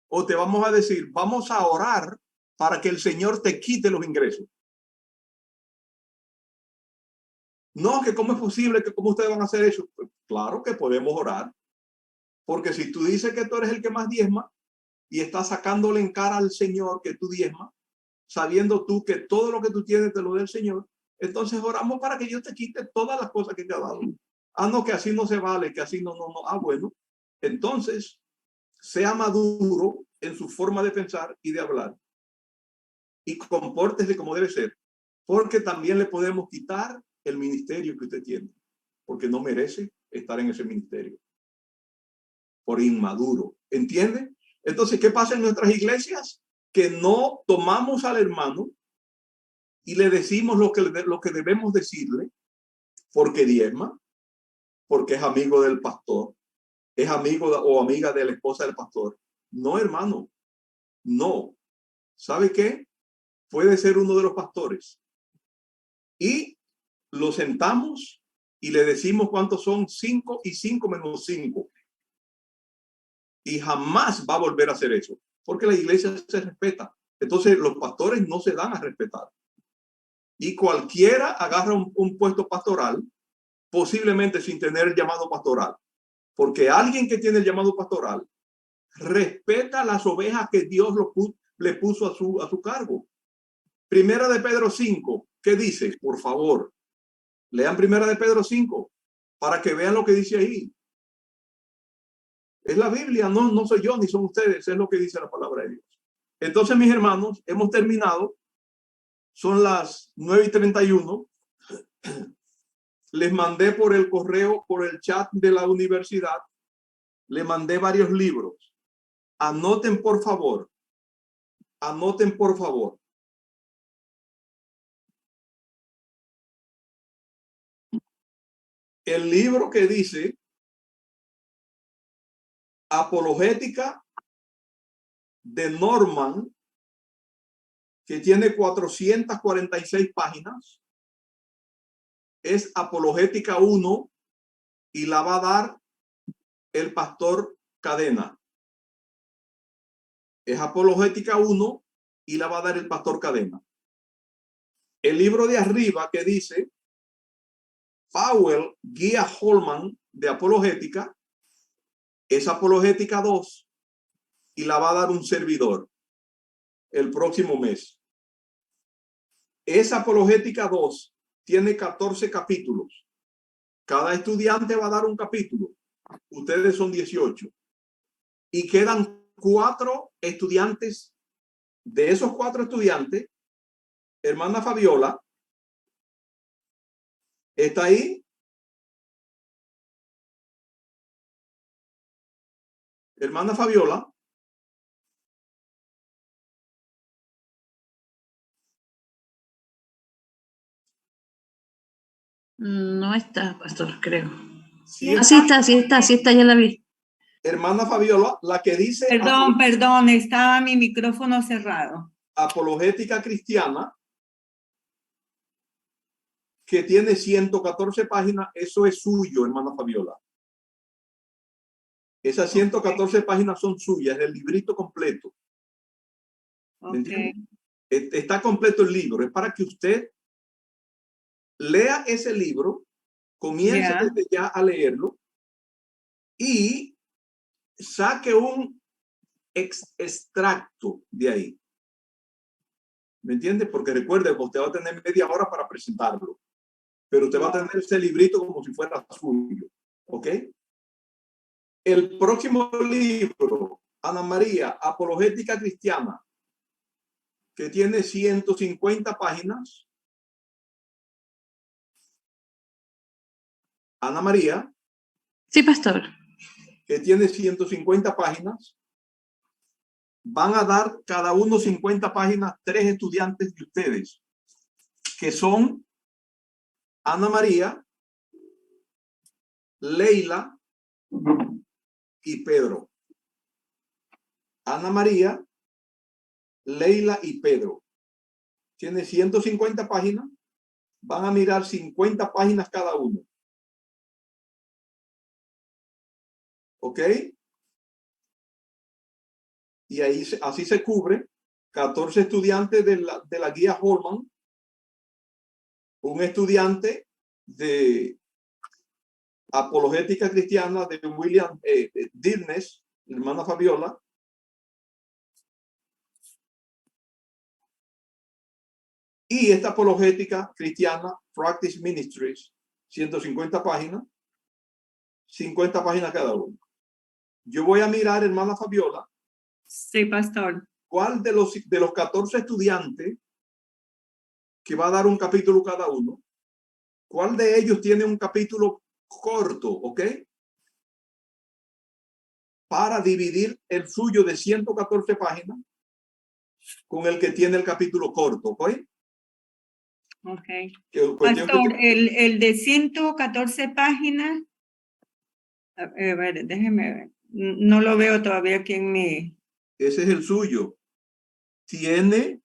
o te vamos a decir, vamos a orar para que el Señor te quite los ingresos. No, que cómo es posible, que cómo ustedes van a hacer eso. Pues claro que podemos orar. Porque si tú dices que tú eres el que más diezma y estás sacándole en cara al Señor que tú diezmas, sabiendo tú que todo lo que tú tienes te lo da el Señor, entonces oramos para que Dios te quite todas las cosas que te ha dado. Ah, no, que así no se vale, que así no. Ah, bueno, entonces sea maduro en su forma de pensar y de hablar y compórtese como debe ser, porque también le podemos quitar el ministerio que usted tiene, porque no merece estar en ese ministerio por inmaduro. ¿Entiende? Entonces, ¿qué pasa en nuestras iglesias? Que no tomamos al hermano y le decimos lo que debemos decirle, porque diezma, porque es amigo del pastor, es amigo o amiga de la esposa del pastor. No, hermano, no. ¿Sabe qué? Puede ser uno de los pastores. Y lo sentamos y le decimos cuántos son 5 y 5 menos 5. Y jamás va a volver a hacer eso, porque la iglesia se respeta. Entonces los pastores no se dan a respetar. Y cualquiera agarra un puesto pastoral, posiblemente sin tener el llamado pastoral. Porque alguien que tiene el llamado pastoral respeta las ovejas que Dios le puso a su cargo. Primera de Pedro 5, ¿qué dice? Por favor, lean Primera de Pedro 5 para que vean lo que dice ahí. Es la Biblia, no soy yo ni son ustedes, es lo que dice la palabra de Dios. Entonces, mis hermanos, hemos terminado. Son las 9:31. Les mandé por el correo, por el chat de la universidad, le mandé varios libros. Anoten, por favor. Anoten, por favor. El libro que dice Apologética de Norman, que tiene 446 páginas, es Apologética 1 y la va a dar el pastor Cadena. Es Apologética 1 y la va a dar el pastor Cadena. El libro de arriba que dice Powell, Guía Holman de Apologética, es Apologética 2 y la va a dar un servidor el próximo mes. Esa Apologética 2 tiene 14 capítulos. Cada estudiante va a dar un capítulo. Ustedes son 18. Y quedan 4 estudiantes. De esos 4 estudiantes, hermana Fabiola, ¿está ahí? Hermana Fabiola. No está, pastor, creo. Sí, sí está, ya la vi. Hermana Fabiola, la que dice... Perdón, estaba mi micrófono cerrado. Apologética Cristiana, que tiene 114 páginas, eso es suyo, hermana Fabiola. Esas 114 páginas son suyas, el librito completo. Okay. Está completo el libro. Es para que usted lea ese libro, comience desde ya a leerlo y saque un extracto de ahí. ¿Me entiende? Porque recuerde que usted va a tener media hora para presentarlo, pero usted va a tener ese librito como si fuera suyo. ¿Ok? El próximo libro, Ana María, Apologética Cristiana, que tiene 150 páginas. Ana María. Sí, pastor. Que tiene 150 páginas. Van a dar cada uno 50 páginas, 3 estudiantes de ustedes, que son Ana María, Leila y Pedro. Ana María, Leila y Pedro. Tiene 150 páginas. Van a mirar 50 páginas cada uno. ¿Ok? Y ahí así se cubre 14 estudiantes de la guía Holman, un estudiante de Apologética Cristiana de William Dirnes, hermana Fabiola, y esta Apologética Cristiana Practice Ministries, 150 páginas, 50 páginas cada uno. Yo voy a mirar, hermana Fabiola. Sí, pastor. ¿Cuál de los 14 estudiantes que va a dar un capítulo cada uno, cuál de ellos tiene un capítulo corto, ok? Para dividir el suyo de 114 páginas con el que tiene el capítulo corto, ¿ok? Ok. Pastor, el de 114 páginas, a ver, déjeme ver. No lo veo todavía aquí en mi... Ese es el suyo. Tiene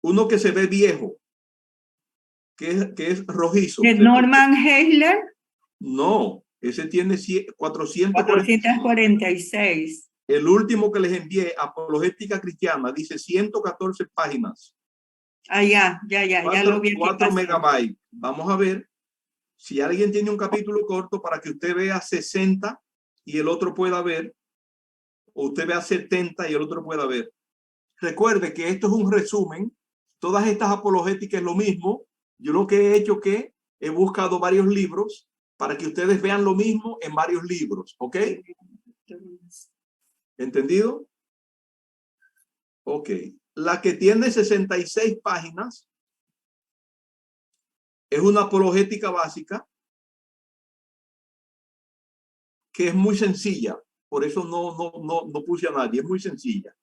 uno que se ve viejo, que es rojizo. ¿De Norman Heisler? No, ese tiene 446. El último que les envié, Apologética Cristiana, dice 114 páginas. Ah, ya lo vi aquí. 4 megabytes. Vamos a ver si alguien tiene un capítulo corto para que usted vea 60 y el otro pueda ver, o usted vea 70 y el otro pueda ver. Recuerde que esto es un resumen. Todas estas apologéticas es lo mismo. Yo lo que he hecho es que he buscado varios libros para que ustedes vean lo mismo en varios libros. ¿Ok? ¿Entendido? Ok. La que tiene 66 páginas es una apologética básica que es muy sencilla. Por eso no puse a nadie. Es muy sencilla.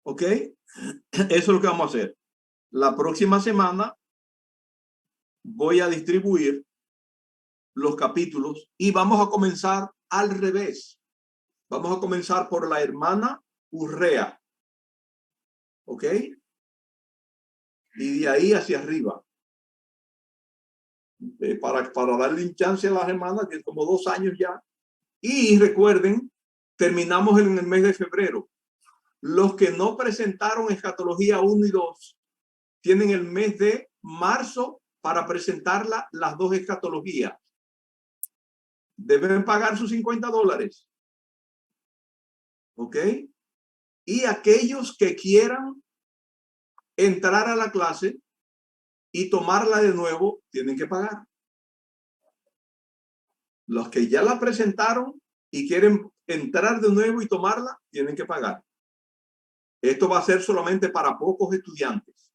¿Ok? Eso es lo que vamos a hacer. La próxima semana voy a distribuir los capítulos y vamos a comenzar al revés. Vamos a comenzar por la hermana Urrea. ¿Ok? Y de ahí hacia arriba. Para darle un chance a las hermanas, que es como 2 años ya. Y recuerden, terminamos en el mes de febrero. Los que no presentaron escatología 1 y 2 tienen el mes de marzo para presentarla las 2 escatologías. Deben pagar sus $50. ¿Ok? Y aquellos que quieran entrar a la clase y tomarla de nuevo, tienen que pagar. Los que ya la presentaron y quieren entrar de nuevo y tomarla, tienen que pagar. Esto va a ser solamente para pocos estudiantes.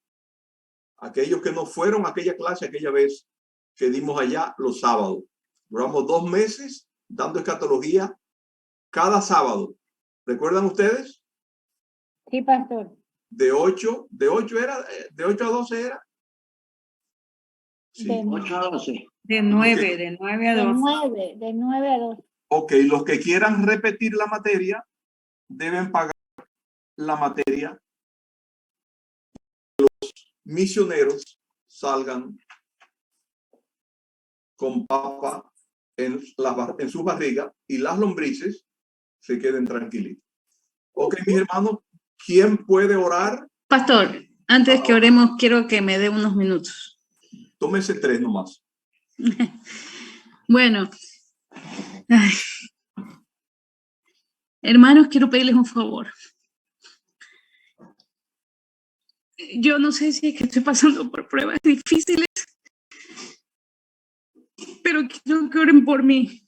Aquellos que no fueron a aquella clase aquella vez que dimos allá los sábados. Duramos 2 meses dando escatología cada sábado. ¿Recuerdan ustedes? Sí, pastor. De 8 a 12 era. Sí. De 8 a 12. De 9 a 12. De 9 a 12. Ok, los que quieran repetir la materia deben pagar la materia. Los misioneros salgan con papa en su barriga y las lombrices se queden tranquilitos. Ok, mis hermanos, ¿Quién puede orar? Pastor, antes que oremos, quiero que me dé unos minutos. Tómese 3 nomás. Bueno. Ay. Hermanos, quiero pedirles un favor. Yo no sé si es que estoy pasando por pruebas difíciles, pero quiero que oren por mí.